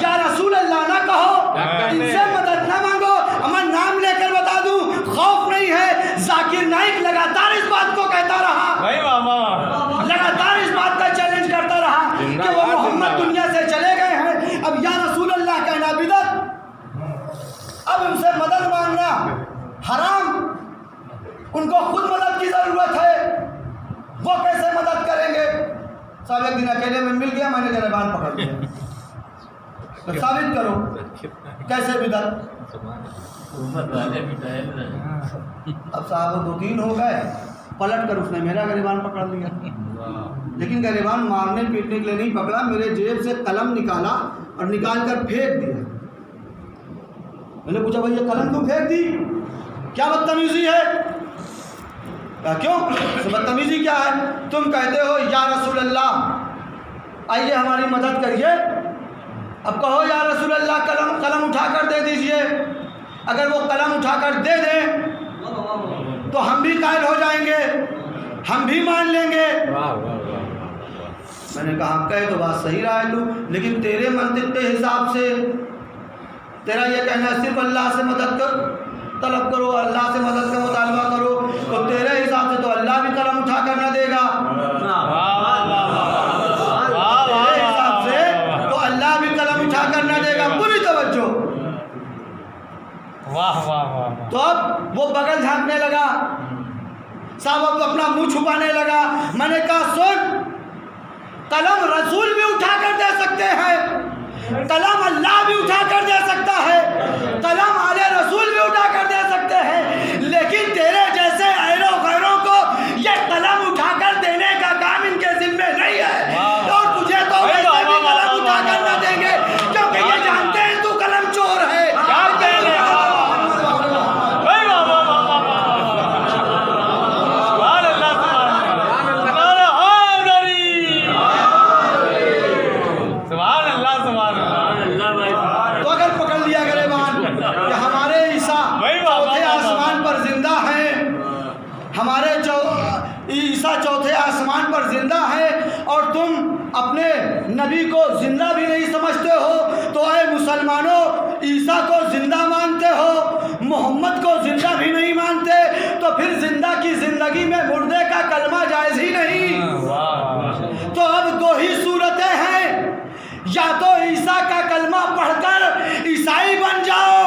یا رسول اللہ نہ کہو، ان سے مدد نہ مانگو۔ میں نام لے کر بتا دوں، خوف نہیں ہے، ذاکر نائک لگاتار اس بات کو کہتا رہا، لگاتار اس بات کا چیلنج کرتا رہا کہ وہ اب ان سے مدد مانگنا حرام، ان کو خود مدد کی ضرورت ہے، وہ کیسے مدد کریں گے؟ صاحب ایک دن اکیلے میں مل گیا، میں نے گریبان پکڑ لیا، تو ثابت کرو کیسے بدعت؟ اب صاحب 2-3 ہو گئے، پلٹ کر اس نے میرا گریبان پکڑ لیا، لیکن گریبان مارنے پیٹنے کے لیے نہیں پکڑا، میرے جیب سے قلم نکالا اور نکال کر پھینک دیا۔ میں نے پوچھا بھائی یہ قلم کیوں پھینک دی؟ کیا بدتمیزی ہے؟ کیوں بدتمیزی کیا ہے؟ تم کہتے ہو یا رسول اللہ آئیے ہماری مدد کریے، اب کہو یا رسول اللہ قلم اٹھا کر دے دیجئے، اگر وہ قلم اٹھا کر دے دیں تو ہم بھی قائل ہو جائیں گے، ہم بھی مان لیں گے۔ میں نے کہا کہے تو بات صحیح رہا ہے تو، لیکن تیرے منطق کے حساب سے تیرا یہ کہنا صرف اللہ سے مدد طلب کرو، اللہ سے مدد کا مطالبہ کرو، تو تیرے حساب سے تو اللہ بھی قلم اٹھا کر نہ دے گا، تیرے حساب سے تو اللہ بھی قلم اٹھا کر نہ دے گا۔ پوری توجہ۔ تو اب وہ بغل جھانکنے لگا، صاحب اب اپنا منہ چھپانے لگا۔ میں نے کہا سن، قلم رسول بھی اٹھا کر دے سکتے ہیں، قلم اللہ بھی اٹھا کر دے سکتا ہے، قلم آلے رسول بھی اٹھا کر دے سکتے ہیں، لیکن تیرے جیسے ایروں غیروں کو یہ قلم اٹھا کر دینے کا کام ان کے ذمہ نہیں ہے، اور تجھے تو ویسے بھی قلم اٹھا کر نہ دیں گے، کیونکہ یہ جانتے ہیں تو قلم چور ہے۔ ہمارے عیسیٰ چوتھے آسمان پر زندہ ہے اور تم اپنے نبی کو زندہ بھی نہیں سمجھتے ہو، تو اے مسلمانوں عیسیٰ کو زندہ مانتے ہو، محمد کو زندہ بھی نہیں مانتے، تو پھر زندہ کی زندگی میں مردے کا کلمہ جائز ہی نہیں۔ تو اب 2 ہی صورتیں ہیں، یا تو عیسیٰ کا کلمہ پڑھ کر عیسائی بن جاؤ،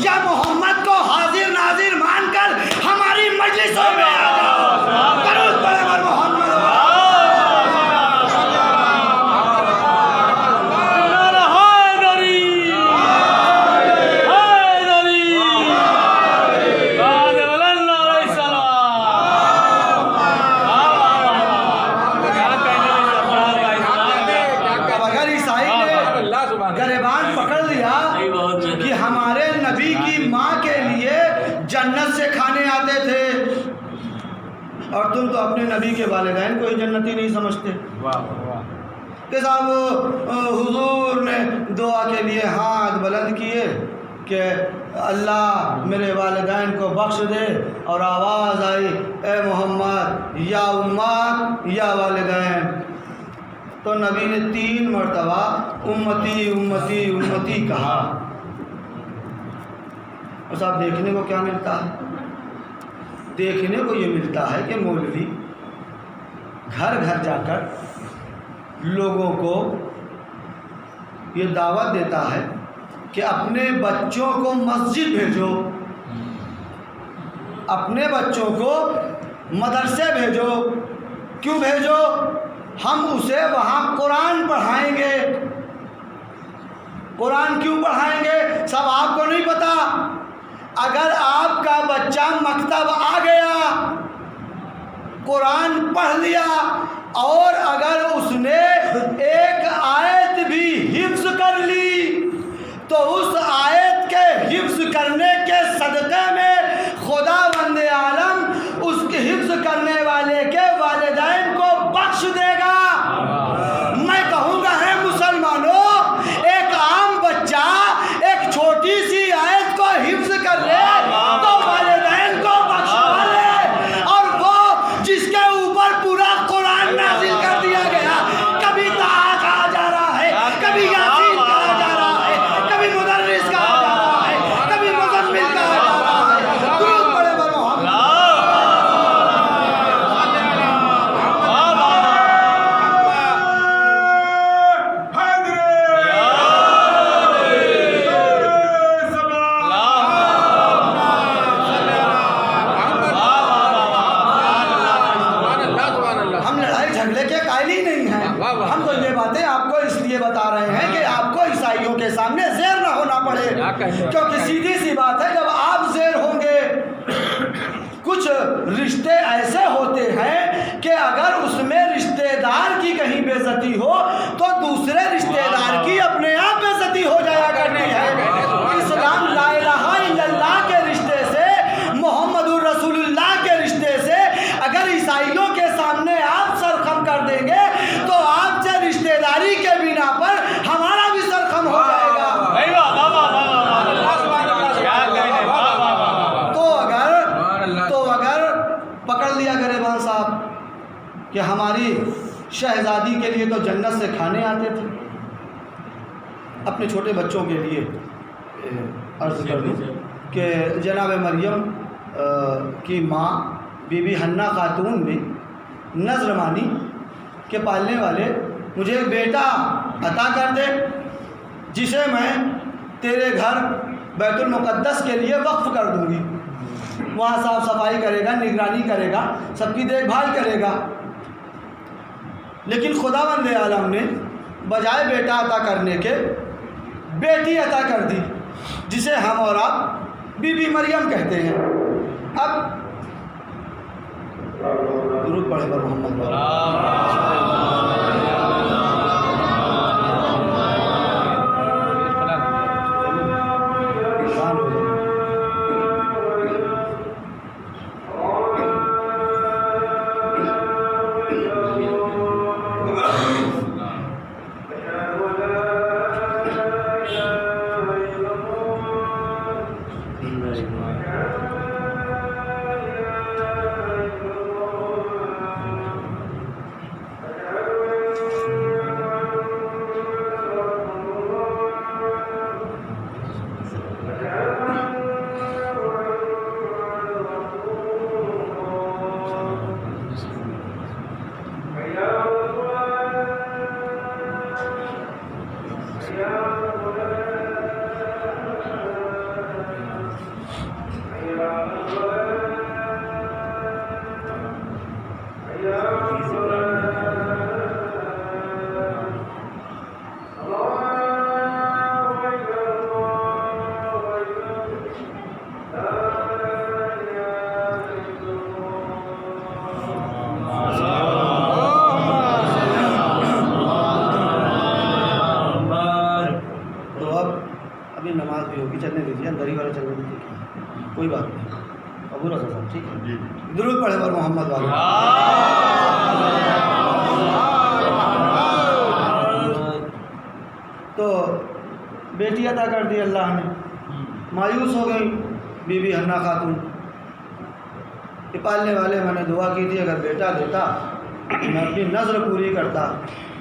یا محمد کو حاضر ناظر مان کر ہماری مجلسوں میں آ جاؤ۔ درود پڑھیں اور محمد گریبان پکڑ لیا کہ ہمارے نبی کی ماں کے لیے جنت سے کھانے آتے تھے، اور تم تو اپنے نبی کے والدین کو ہی جنتی نہیں سمجھتے۔ کہ صاحب حضور نے دعا کے لیے ہاتھ بلند کیے کہ اللہ میرے والدین کو بخش دے، اور آواز آئی اے محمد یا امت یا والدین، تو نبی نے 3 مرتبہ امتی امتی امتی کہا۔ اور صاحب دیکھنے کو کیا ملتا ہے؟ دیکھنے کو یہ ملتا ہے کہ مولوی گھر گھر جا کر لوگوں کو یہ دعوت دیتا ہے کہ اپنے بچوں کو مسجد بھیجو، اپنے بچوں کو مدرسے بھیجو۔ کیوں بھیجو؟ ہم اسے وہاں قرآن پڑھائیں گے۔ قرآن کیوں پڑھائیں گے؟ سب آپ کو نہیں پتا، اگر آپ کا بچہ مکتب آ گیا، قرآن پڑھ لیا، اور اگر اس نے ایک آیت بھی حفظ کر لی، تو اس آیت کے حفظ کرنے کے صدقے میں خداوند عالم اس کے حفظ کرنے والے کے والدین کو بخش دے گا۔ میں کہوں گا ہے مسلمانوں، ایک عام بچہ ایک چھوٹی سی آیت کو حفظ کر لے تو والدین کو بخشوا لے، اور وہ جس کے اوپر پورا قرآن نازل کر دیا گیا، کبھی طٰہٰ کہا جا رہا ہے، کبھی یاسین کہا جا رہا ہے، کبھی مدرس کہا جا رہا ہے، کبھی مزمل بےعزتی ہو تو دوسرے رشتہ دار کی اپنے آپ بےعزتی ہو جایا کرتی ہے۔ اسلام لا الہ الا اللہ کے رشتے سے، محمد الرسول اللہ کے رشتے سے اگر عیسائیوں کے سامنے آپ سر خم کر دیں گے تو آپ سے رشتہ داری کے بنا پر ہمارا بھی سر خم ہو جائے گا۔ تو اگر پکڑ لیا گریبان صاحب کہ ہماری شہزادی کے لیے تو جنت سے کھانے آتے تھے، اپنے چھوٹے بچوں کے لیے عرض کر دوں کہ جناب مریم کی ماں بی بی حنہ خاتون نے نذر مانی کہ پالنے والے مجھے ایک بیٹا عطا کر دے جسے میں تیرے گھر بیت المقدس کے لیے وقف کر دوں گی، وہاں صاف صفائی کرے گا، نگرانی کرے گا، سب کی دیکھ بھال کرے گا۔ لیکن خداوند عالم نے بجائے بیٹا عطا کرنے کے بیٹی عطا کر دی جسے ہم اور آپ بی بی مریم کہتے ہیں۔ اب درود پڑھے پر محمد کوئی بات نہیں، ابو رضا صاحب ٹھیک ہے، درود پڑھے پر محمد والے۔ تو بیٹی عطا کر دی اللہ نے، مایوس ہو گئی بی بی حنہ خاتون کہ پالنے والے میں نے دعا کی تھی اگر بیٹا دیتا میں اپنی نظر پوری کرتا،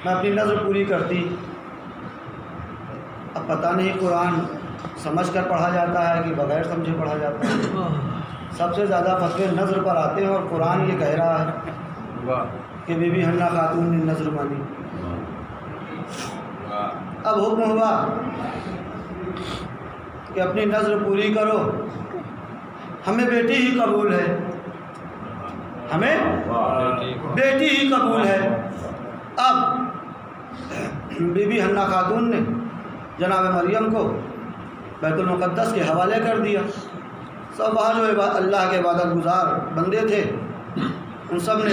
میں اپنی نظر پوری کرتی۔ اب پتہ نہیں قرآن سمجھ کر پڑھا جاتا ہے کہ بغیر سمجھے پڑھا جاتا ہے۔ سب سے زیادہ فتوے نظر پر آتے ہیں اور قرآن یہ کہہ رہا ہے کہ بی بی حنہ خاتون نے نظر مانی۔ اب حکم ہوا کہ اپنی نظر پوری کرو، ہمیں بیٹی ہی قبول ہے، ہمیں بیٹی ہی قبول ہے۔ اب بی بی حنہ خاتون نے جناب مریم کو بیت المقدس کے حوالے کر دیا۔ سب وہاں جو اللہ کے عبادت گزار بندے تھے ان سب نے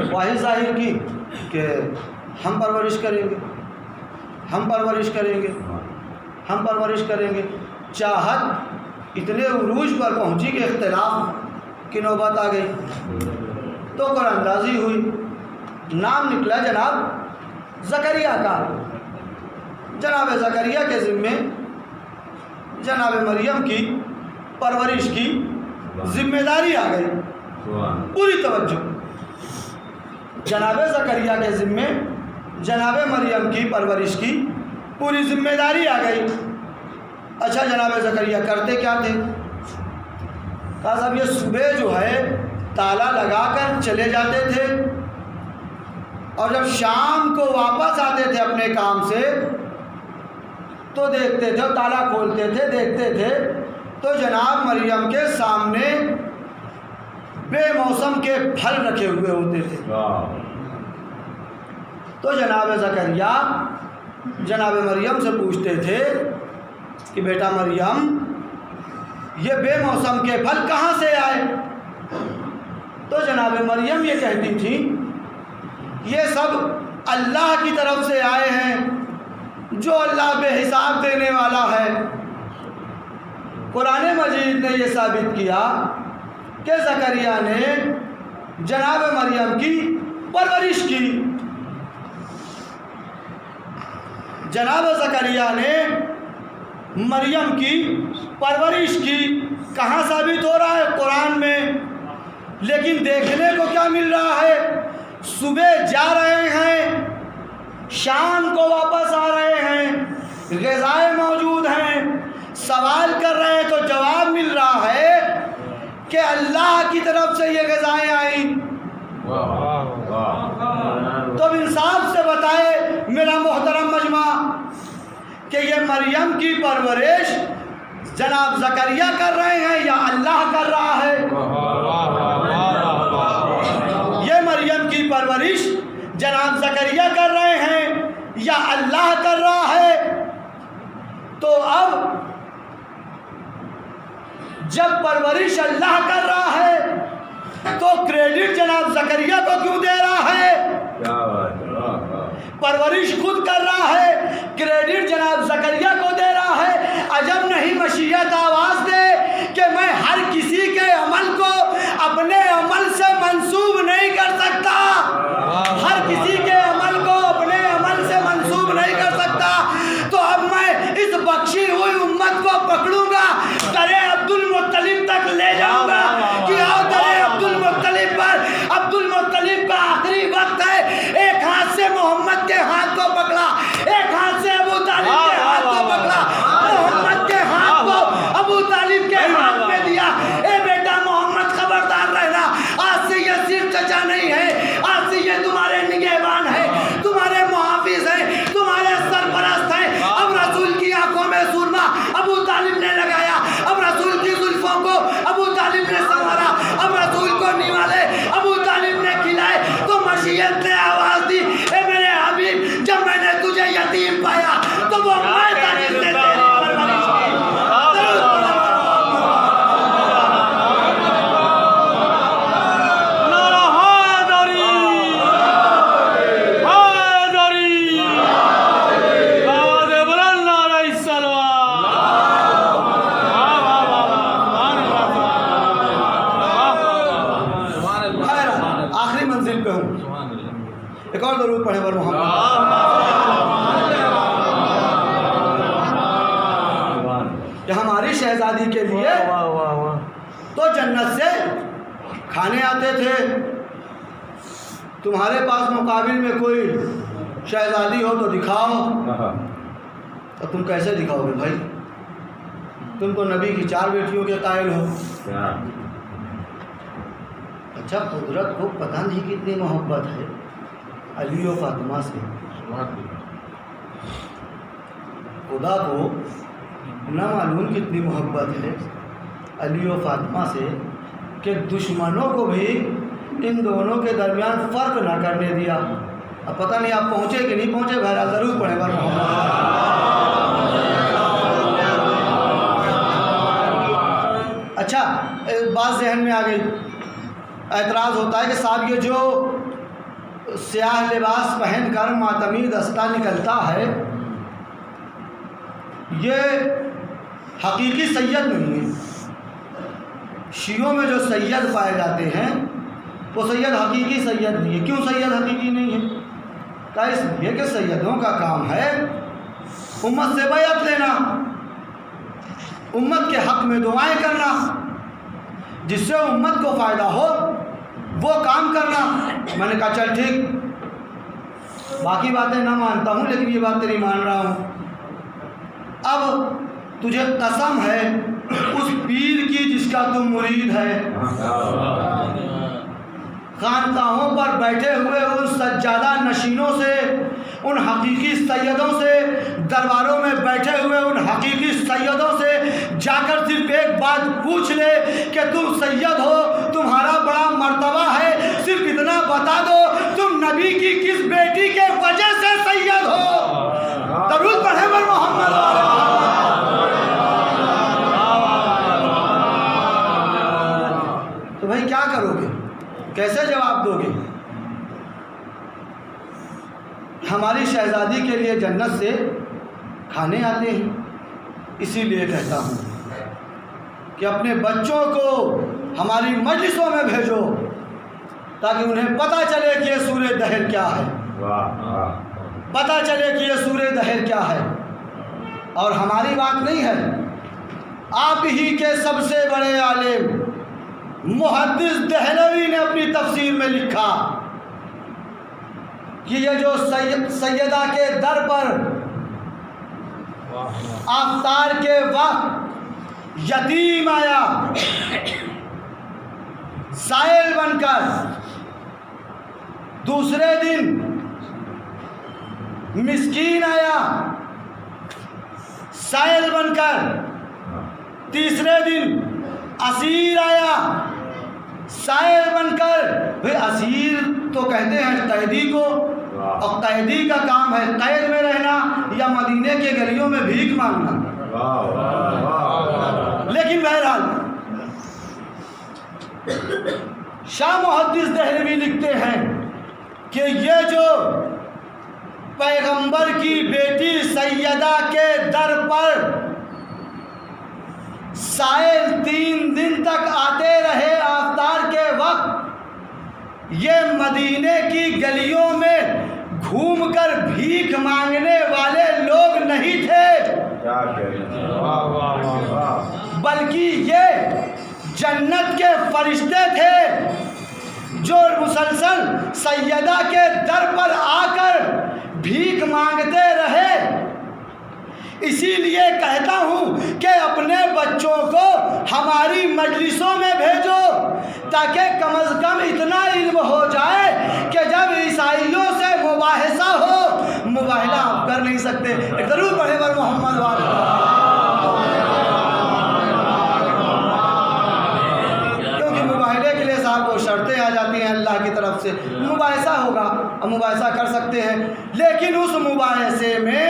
خواہش ظاہر کی کہ ہم پرورش کریں گے، ہم پرورش کریں گے، ہم پرورش کریں گے۔ چاہت اتنے عروج پر پہنچی کہ اختلاف کی نوبت آ گئی، تو قرآن اندازی ہوئی، نام نکلا جناب زکریا کا۔ جناب زکریا کے ذمے جناب مریم کی پرورش کی ذمہ داری آ گئی۔ پوری توجہ، جناب زکریا کے ذمے جناب مریم کی پرورش کی پوری ذمہ داری آ گئی۔ اچھا جناب زکریا کرتے کیا تھے؟ کہا صاحب یہ صبح جو ہے تالا لگا کر چلے جاتے تھے اور جب شام کو واپس آتے تھے اپنے کام سے تو دیکھتے تھے، تالا کھولتے تھے، دیکھتے تھے تو جناب مریم کے سامنے بے موسم کے پھل رکھے ہوئے ہوتے تھے۔ تو جناب زکریا جناب مریم سے پوچھتے تھے کہ بیٹا مریم یہ بے موسم کے پھل کہاں سے آئے؟ تو جناب مریم یہ کہتی تھی یہ سب اللہ کی طرف سے آئے ہیں جو اللہ بے حساب دینے والا ہے۔ قرآن مجید نے یہ ثابت کیا کہ زکریا نے جناب مریم کی پرورش کی۔ جناب زکریا نے مریم کی پرورش کی۔ کہاں ثابت ہو رہا ہے؟ قرآن میں۔ لیکن دیکھنے کو کیا مل رہا ہے؟ صبح جا رہے ہیں، شام کو واپس آ رہے ہیں، غذائیں موجود ہیں، سوال کر رہے ہیں تو جواب مل رہا ہے کہ اللہ کی طرف سے یہ غذائیں آئیں۔ تو اب انصاف سے بتائے میرا محترم مجمع کہ یہ مریم کی پرورش جناب زکریا کر رہے ہیں یا اللہ کر رہا ہے؟ یہ مریم کی پرورش جناب زکریا کر رہے ہیں یا اللہ کر رہا ہے؟ تو اب جب پرورش اللہ کر رہا ہے تو کریڈٹ جناب زکریا کو کیوں دے رہا ہے؟ پرورش خود کر رہا ہے، کریڈٹ جناب زکریا کو دے رہا ہے۔ عجب نہیں مشیت آواز دے کہ میں ہر کسی کے عمل کو اپنے عمل سے منسوب نہیں کر سکتا، ہر کسی کے عمل کو اپنے عمل سے منسوب نہیں کر سکتا۔ تو اب میں اس بخشی ہوئی امت کو پکڑوں گا، درے عبد المطلب تک لے جاؤں گا کہ آؤ درے عبد المطلب پر۔ عبد المطلب کا آخری وقت ہے، ایک ہاتھ سے محمد کے ہاتھ کو پکڑا، ایک ہاتھ سے ابو طالب کے ہاتھ کو پکڑا، محمد کے ہاتھ کو ابو طالب کے ہاتھ میں دیا۔ اے بیٹا محمد خبردار رہنا، آج سے یہ صرف چچا نہیں ہے، آج سے یہ تمہارے نگہبان ہے، تمہارے محافظ ہیں، تمہارے سرپرست ہیں۔ اب رسول کی آنکھوں میں سرما ابو طالب نے لگایا، اب رسول کی زلفوں کو ابو طالب نے سنوارا، اب رسول کو نیوالے ابو طالب نے کھلائے۔ تو مشیت نے آواز دی، اے میرے حبیب جب میں نے تجھے یتیم پایا تو وہ میں تھا جس نے تیری پرورش کی۔ ایک اور درود پڑھے بر محمد۔ کہ ہماری شہزادی کے لیے تو جنت سے کھانے آتے تھے، تمہارے پاس مقابل میں کوئی شہزادی ہو تو دکھاؤ۔ تو تم کیسے دکھاؤ گے بھائی؟ تم تو نبی کی 4 بیٹیوں کے قائل ہو۔ اچھا قدرت کو پتہ نہیں کتنی محبت ہے علی و فاطمہ سے، خدا کو نہ معلوم کتنی محبت ہے علی و فاطمہ سے کہ دشمنوں کو بھی ان دونوں کے درمیان فرق نہ کرنے دیا۔ اب پتہ نہیں آپ پہنچے کہ نہیں پہنچے، بہرحال ضرور پڑھیں بر محمد۔ اچھا بات ذہن میں آ گئی، اعتراض ہوتا ہے کہ صاحب یہ جو سیاہ لباس پہن کر ماتمی دستہ نکلتا ہے یہ حقیقی سید نہیں ہے۔ شیعوں میں جو سید پائے جاتے ہیں وہ سید حقیقی سید نہیں ہے۔ کیوں سید حقیقی نہیں ہے؟ کہا اس لیے کہ سیدوں کا کام ہے امت سے بیعت لینا، امت کے حق میں دعائیں کرنا، جس سے امت کو فائدہ ہو وہ کام کرنا۔ میں نے کہا چل ٹھیک، باقی باتیں نہ مانتا ہوں لیکن یہ بات تیری مان رہا ہوں۔ اب تجھے قسم ہے اس پیر کی جس کا تم مرید ہے، خانقاہوں پر بیٹھے ہوئے ان سجادہ نشینوں سے، ان حقیقی سیدوں سے، درباروں میں بیٹھے ہوئے ان حقیقی سیدوں سے جا کر صرف ایک بات پوچھ لے کہ تم سید ہو، تمہارا بڑا مرتبہ ہے، صرف اتنا بتا دو تم نبی کی کس بیٹی کے وجہ سے سید ہو۔ درود پڑھے بر محمد۔ تو بھائی کیا کرو گے؟ کیسے جواب دو گے؟ ہماری شہزادی کے لیے جنت سے کھانے آتے ہیں، اسی لیے کہتا ہوں کہ اپنے بچوں کو ہماری مجلسوں میں بھیجو تاکہ انہیں پتہ چلے کہ یہ سورہ دہر کیا ہے، پتہ چلے کہ یہ سورہ دہر کیا ہے۔ اور ہماری بات نہیں ہے، آپ ہی کے سب سے بڑے عالم محدث دہلوی نے اپنی تفسیر میں لکھا کہ یہ جو سیدہ کے در پر افطار کے وقت یتیم آیا سائل بن کر، دوسرے دن مسکین آیا سائل بن کر، تیسرے دن اسیر آیا سائل بن کر۔ بھئی اسیر تو کہتے ہیں قیدی کو، اور قیدی کا کام ہے قید میں رہنا یا مدینے کے گلیوں میں بھیک مانگنا۔ لیکن بہرحال شاہ محدث دہلوی لکھتے ہیں کہ یہ جو پیغمبر کی بیٹی سیدہ کے در پر سائل 3 دن تک آتے رہے افطار کے وقت، یہ مدینے کی گلیوں میں گھوم کر بھیک مانگنے والے لوگ نہیں تھے، بلکہ یہ جنت کے فرشتے تھے جو مسلسل سیدہ کے در پر آ کر بھیک مانگتے رہے۔ اسی لیے کہتا ہوں کہ اپنے بچوں کو ہماری مجلسوں میں بھیجو تاکہ کم از کم اتنا علم ہو جائے کہ جب عیسائیوں سے مباحثہ ہو، مباہلہ آپ کر نہیں سکتے، ضرور پڑھے بر محمد والے، کیونکہ مباہلے کے لیے صاحب وہ شرطیں آ جاتی ہیں اللہ کی طرف سے۔ مباحثہ ہوگا، ہم مباحثہ کر سکتے ہیں، لیکن اس مباحثے میں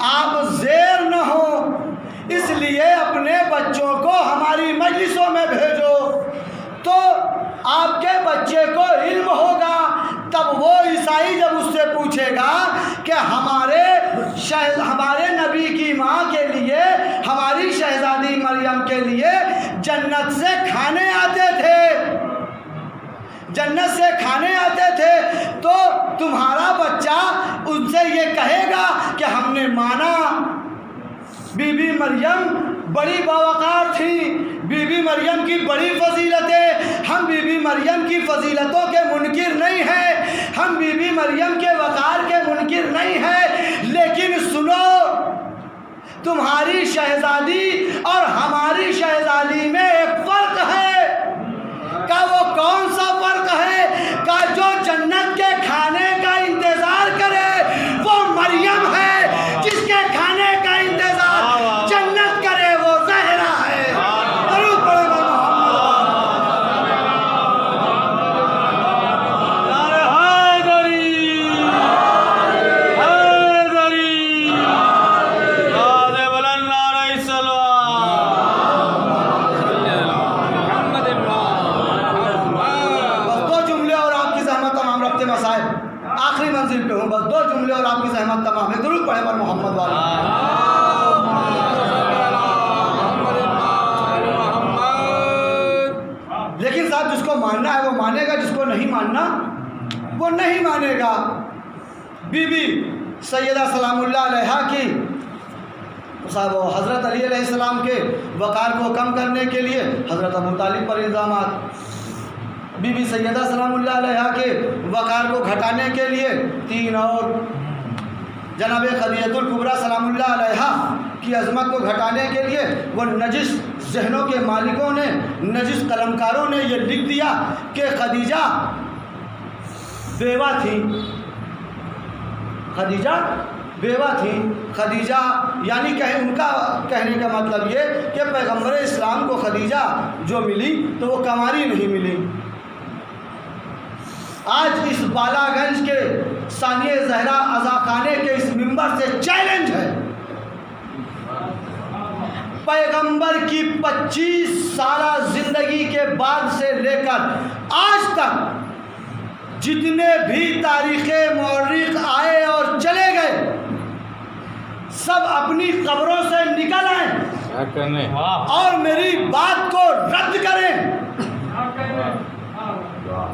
آپ زیر نہ ہو، اس لیے اپنے بچوں کو ہماری مجلسوں میں بھیجو تو آپ کے بچے کو علم ہوگا۔ تب وہ عیسائی جب اس سے پوچھے گا کہ ہمارے نبی کی ماں کے لیے، ہماری شہزادی مریم کے لیے جنت سے کھانے آتے تھے، جنت سے کھانے آتے تھے، تو تمہارا بچہ ان سے یہ کہے گا کہ ہم نے مانا بی بی مریم بڑی باوقار تھی، بی بی مریم کی بڑی فضیلتیں، ہم بی بی مریم کی فضیلتوں کے منکر نہیں ہیں، ہم بی بی مریم کے وقار کے منکر نہیں ہیں، لیکن سنو، تمہاری شہزادی اور ہماری شہزادی میں ایک فرق ہے۔ کا وہ کون سا فرق ہے؟ کا جو جنت کے کھانے کا انتظار کرے وہ مریم ہے، جس کے کھانے کا انتظار جنت کرے وہ زہرا ہے۔ ضرور پڑھے گا آخری منزل پہ ہوں، بس 2 جملے اور آپ کی زحمت تمام ہے۔ ضرور پڑھے پر محمد والا۔ لیکن صاحب جس کو ماننا ہے وہ مانے گا، جس کو نہیں ماننا وہ نہیں مانے گا۔ بی بی سیدہ سلام اللہ علیہا کی صاحب حضرت علی علیہ السلام کے وقار کو کم کرنے کے لیے حضرت ابو طالب پر الزامات، بی بی سیدہ سلام اللہ علیہا کے وقار کو گھٹانے کے لیے 3 اور جناب خدیجۃ الکبریٰ سلام اللہ علیہا کی عظمت کو گھٹانے کے لیے وہ نجس ذہنوں کے مالکوں نے، نجس قلمکاروں نے یہ لکھ دیا کہ خدیجہ بیوہ تھی، خدیجہ بیوہ تھی۔ خدیجہ یعنی کہ ان کا کہنے کا مطلب یہ کہ پیغمبر اسلام کو خدیجہ جو ملی تو وہ کنواری نہیں ملی۔ آج اس بالا گنج کے ثانیہ زہرا عزاخانے کے اس منبر سے چیلنج ہے، پیغمبر کی 25 سالہ زندگی کے بعد سے لے کر آج تک جتنے بھی تاریخ مورخ آئے اور چلے سب اپنی قبروں سے نکل آئیں اور میری بات کو رد کریں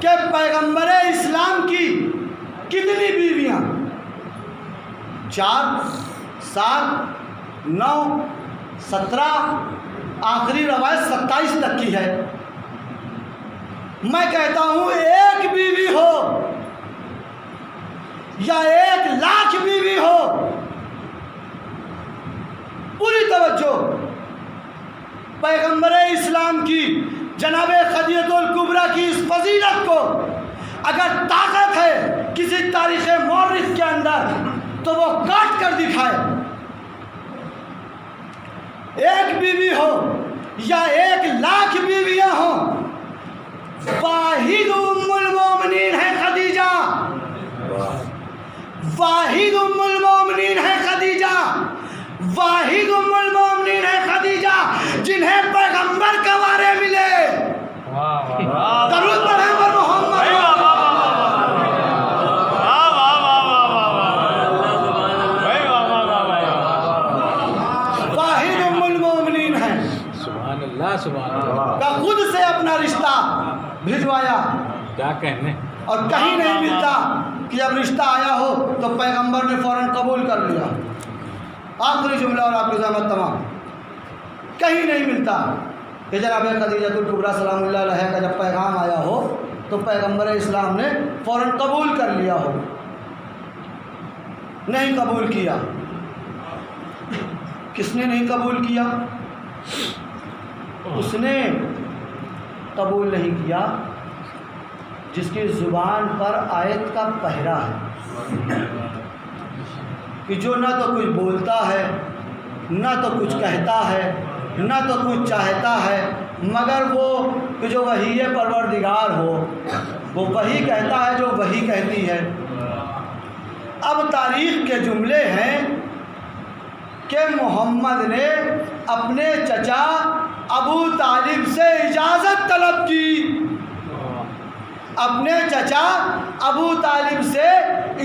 کہ پیغمبر اسلام کی کتنی بیویاں؟ 4 7 9 17 آخری روایت 27 تک کی ہے۔ میں کہتا ہوں 1 بیوی ہو یا 1 لاکھ بیوی ہو، پوری توجہ، پیغمبر اسلام کی جناب خدیجہ الکبریٰ کی اس فضیلت کو اگر طاقت ہے کسی تاریخ مورخ کے اندر تو وہ کاٹ کر دکھائے۔ 1 بیوی ہو یا 1 لاکھ بیویاں ہوں، واحد ام المومنین ہے خدیجہ، واحد ام المومنین ہے خدیجہ، واحد ام المومنین ہے خدیجہ جنہیں پیغمبر کا وارے ملے۔ درود پڑھیں پر محمد۔ واحد ام المومنین ہے، سبحان اللہ سبحان اللہ، کا خود سے اپنا رشتہ بھجوایا، کیا کہنے، اور کہیں نہیں ملتا کہ جب رشتہ آیا ہو تو پیغمبر نے فوراً قبول کر لیا۔ آخری جملہ اور آپ کی زحمت تمام، کہیں نہیں ملتا کہ جناب خدیجہ الکبریٰ سلام اللہ علیہ کا جب پیغام آیا ہو تو پیغمبر اسلام نے فوراً قبول کر لیا ہو۔ نہیں قبول کیا۔ کس نے نہیں قبول کیا؟ اس نے قبول نہیں کیا جس کی زبان پر آیت کا پہرا ہے، کہ جو نہ تو کچھ بولتا ہے، نہ تو کچھ کہتا ہے، نہ تو کچھ چاہتا ہے، مگر وہ کہ جو وحی پروردگار ہو وہ وہی کہتا ہے جو وہی کہتی ہے۔ اب تاریخ کے جملے ہیں کہ محمد نے اپنے چچا ابو طالب سے اجازت طلب کی، اپنے چچا ابو طالب سے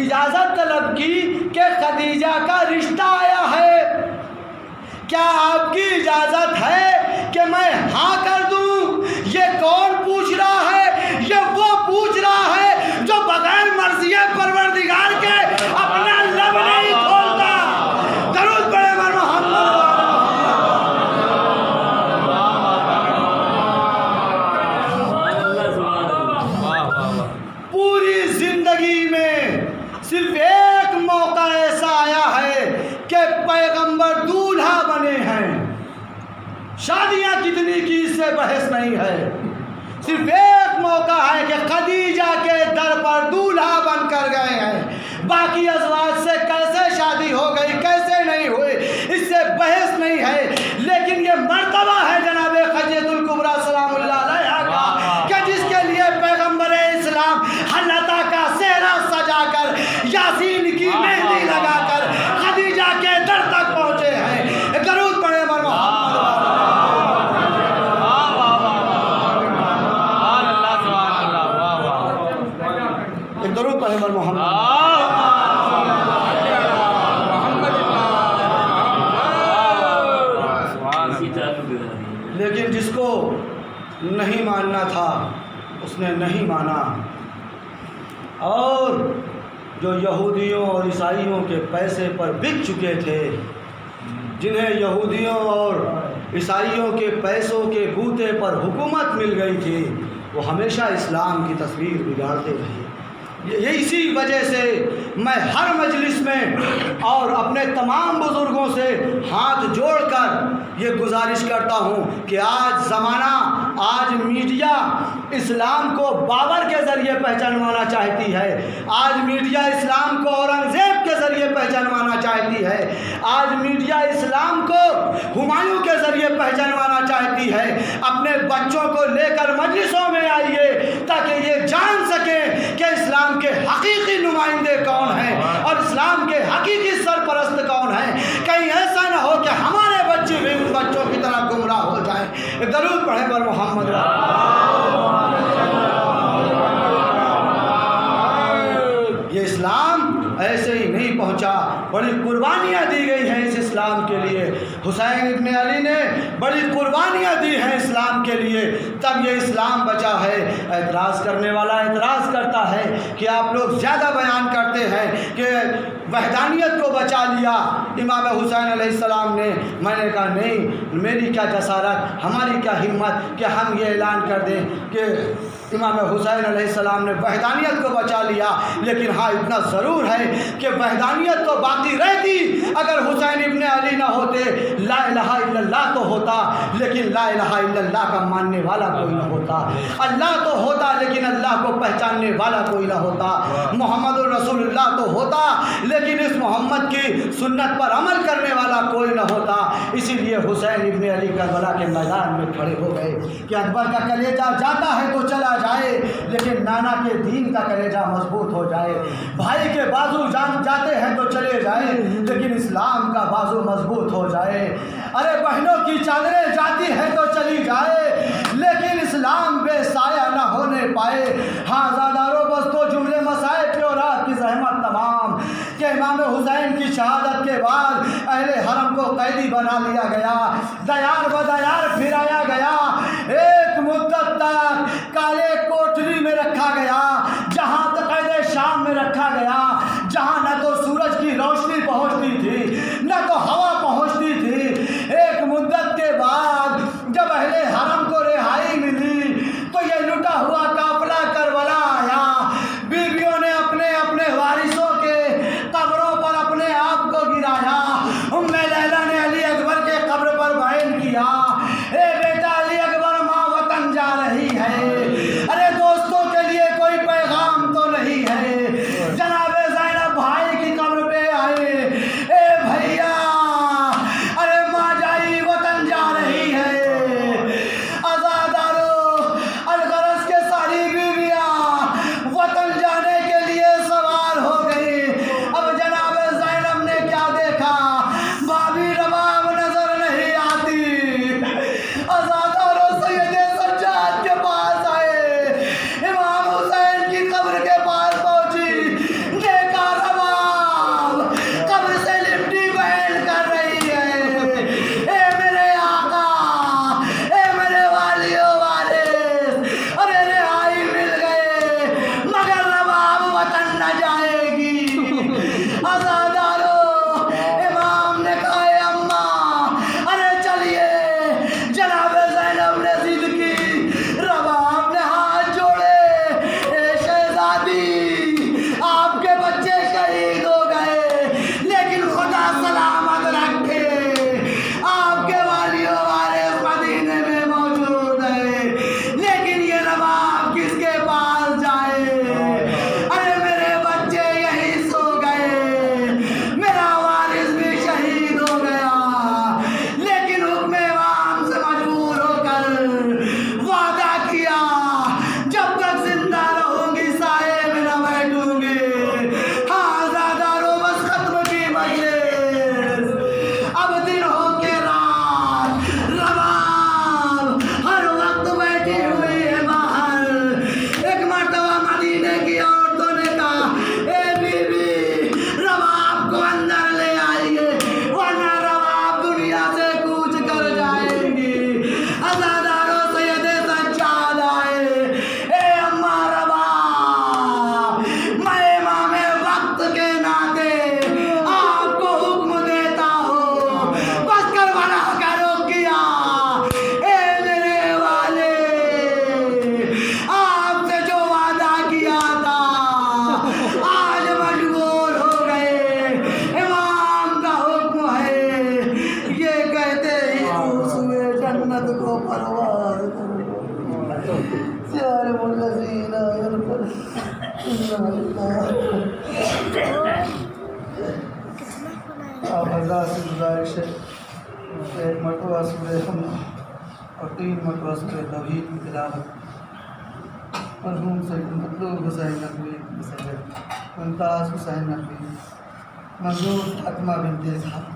اجازت طلب کی کہ خدیجہ کا رشتہ آیا ہے، کیا آپ کی اجازت ہے کہ میں ہاں کر دوں؟ یہ کون پوچھ رہا ہے؟ یہ وہ پوچھ رہا ہے جو بغیر مرضی پروردگار کے اپنا لب نہیں کھولتا۔ درود پڑھیں بر محمد۔ پوری زندگی میں صرف ایک موقع ایسا آیا ہے کہ پیغمبر دولہا بنے ہیں۔ شادیاں کتنی کی اس سے بحث نہیں ہے، صرف ایک موقع ہے کہ خدیجہ کے در پر دولہا بن کر گئے ہیں۔ باقی ازواج سے کیسے شادی ہو گئی، کیسے نہیں ہوئی، اس سے بحث نہیں ہے، لیکن یہ مرتبہ ہے جناب خدیجہ الکبریٰ سلام اللہ علیہا کا کہ جس کے لیے پیغمبر اسلام حلتا کا صحرا سجا کر، یاسین کی مہندی لگا کر خدیجہ کے در تک پہنچے ہیں۔ درود پڑھیں بر محمد۔ ایک درود پڑھیں بر محمد۔ لیکن جس کو نہیں ماننا تھا اس نے نہیں مانا، اور جو یہودیوں اور عیسائیوں کے پیسے پر بک چکے تھے، جنہیں یہودیوں اور عیسائیوں کے پیسوں کے بوتے پر حکومت مل گئی تھی، وہ ہمیشہ اسلام کی تصویر بگاڑتے رہے۔ یہ اسی وجہ سے میں ہر مجلس میں اور اپنے تمام بزرگوں سے ہاتھ جوڑ کر یہ گزارش کرتا ہوں کہ آج زمانہ، آج میڈیا اسلام کو بابر کے ذریعے پہچانوانا چاہتی ہے، آج میڈیا اسلام کو اورنگزیب کے ذریعے پہچانوانا چاہتی ہے، آج میڈیا اسلام کو ہمایوں کے ذریعے پہچانوانا چاہتی ہے۔ اپنے بچوں کو لے کر مجلسوں میں آئیے تاکہ یہ جان سکیں کہ اسلام کے حقیقی نمائندے کون ہیں اور اسلام کے حقیقی سرپرست کون ہیں۔ کہیں ایسا نہ ہو کہ ہمارے بچے بھی ان بچوں کی طرح گمراہ ہو جائیں۔ درود پڑھیں بر محمد۔ یہ اسلام ایسے ہی نہیں پہنچا، بڑی قربانیاں دی گئی ہیں اس اسلام کے لیے، حسین ابن علی نے بڑی قربانیاں دی ہیں اسلام کے لیے، تب یہ اسلام بچا ہے۔ اعتراض کرنے والا اعتراض کرتا ہے کہ آپ لوگ زیادہ بیان کرتے ہیں کہ وحدانیت کو بچا لیا امام حسین علیہ السلام نے۔ میں نے کہا نہیں، میری کیا جسارت، ہماری کیا ہمت کہ ہم یہ اعلان کر دیں کہ امام حسین علیہ السلام نے وحدانیت کو بچا لیا، لیکن ہاں اتنا ضرور ہے کہ وحدانیت تو باقی رہتی اگر حسین ابن علی نہ ہوتے۔ لا الہ الا اللہ تو ہوتا، لیکن لا الہ الا اللہ کا ماننے والا کوئی نہ ہوتا۔ اللہ تو ہوتا لیکن اللہ کو پہچاننے والا کوئی نہ ہوتا۔ محمد الرسول اللہ تو ہوتا لیکن اس محمد کی سنت پر عمل کرنے والا کوئی نہ ہوتا۔ اسی لیے حسین ابن علی کربلا کے میدان میں کھڑے ہو گئے کہ اکبر کا کلیجہ جاتا ہے تو چلا جائے، لیکن نانا کے دین کا کلیجہ مضبوط ہو جائے۔ بھائی کے بازو جاتے ہیں تو چلے جائیں، لیکن اسلام کا بازو مضبوط ہو جائے۔ ارے بہنوں کی چادریں جاتی ہیں تو چلی جائے، لیکن اسلام بے سایہ نہ ہونے پائے۔ ہاں زادارو بس تو جملے مسائل پہ اور رات کی زحمت تمام کہ امام حسین کی شہادت کے بعد اہل حرم کو قیدی بنا لیا گیا، دیار بدیار پھرایا گیا، ایک مدت تک کالے کوٹری میں رکھا گیا، جہاں قید شام میں رکھا گیا، جہاں نہ تو سورج کی روشنی پہنچتی تھی نہ تو ہوا پہنچتی تھی۔ ایک مدت کے بعد جب اہل حرم کو رہائی ملی تو یہ لٹا ہوا قافلہ کربلا آیا۔ بیویوں نے اپنے اپنے وارثوں کے قبروں پر اپنے آپ کو گرایا۔ ام لیلہ نے علی اکبر کے قبر پر بیان کیا، اے بیٹا علی اکبر، ماں وطن جا رہی ہے۔ ارے دوستوں کے لیے کوئی پیغام تو نہیں ہے؟ جناب زینب بھائی کی قبر پہ آئے، اے بھیا، ارے ماں جائی وطن جا رہی ہے۔ آزادارو الغرض کے ساری بیویاں وطن جانے کے لیے سوار ہو گئی۔ اب جناب زینب نے کیا دیکھا؟ بھابھی رباب نظر نہیں آتی۔ آزادارو سید سجاد کے پاس آئے، امام حسین کی قبر کے پاس پہنچی، دیکھا رباب قبر سے لپٹی بیان کر رہی ہے، اے میرے آقا، اے میرے والیو وارث، ارے رہائی مل گئے مگر رباب وطن نہ جائے گی۔ آزادارو امام نے کہا، اے اماں، ارے چلیے۔ جناب زینب نے ضد کی، رباب نے ہاتھ جوڑے، اے شہزادی، آپ کے بچے شہید ہو گئے، لیکن خدا سلامت رکھے، آپ کے والیو وارث مدینے میں موجود ہے، لیکن یہ رباب کس کے پاس جائے؟ ارے میرے بچے یہی سو گئے، میرا وارث بھی شہید ہو گیا، لیکن حکم امام سے مجبور ہو کر وعدہ کیا، جب تک زندہ رہوں گی سائے میں نہ بیٹھوں گی۔ ہاں زادارو بس ختم کی مجلس، اب دن ہو کے رات، رباب ہر وقت بیٹھی ہوئی ہے باہر۔ ایک مرتبہ مدینے کی عورتوں نے کہا، اے بی بی، رباب کو اندر لے آئیے ورنہ رباب دنیا سے کوچ کر جائیں گی۔ آزادارو سید سجاد آئے، اے اماں رباب، میں امام وقت کے ناطے آپ کو حکم دیتا ہوں، بس کربلا کا رخ کیا۔ اے میرے والے، آپ سے جو وعدہ کیا تھا آج مجبور ہو گئے، امام کا حکم ہے۔ یہ کہتے ہی روح سوئے جنت کو پرواز کرو، سیارم الذین آپ اللہ سے گزارش ہے کہ ایک مرتبہ سورہ حمد اور 3 مرتبہ سورہ توحید کی تلاوت مرحوم سید مطلوب حسین نقوی سید ممتاز حسین نقوی منظور فاطمہ بنت اسحاق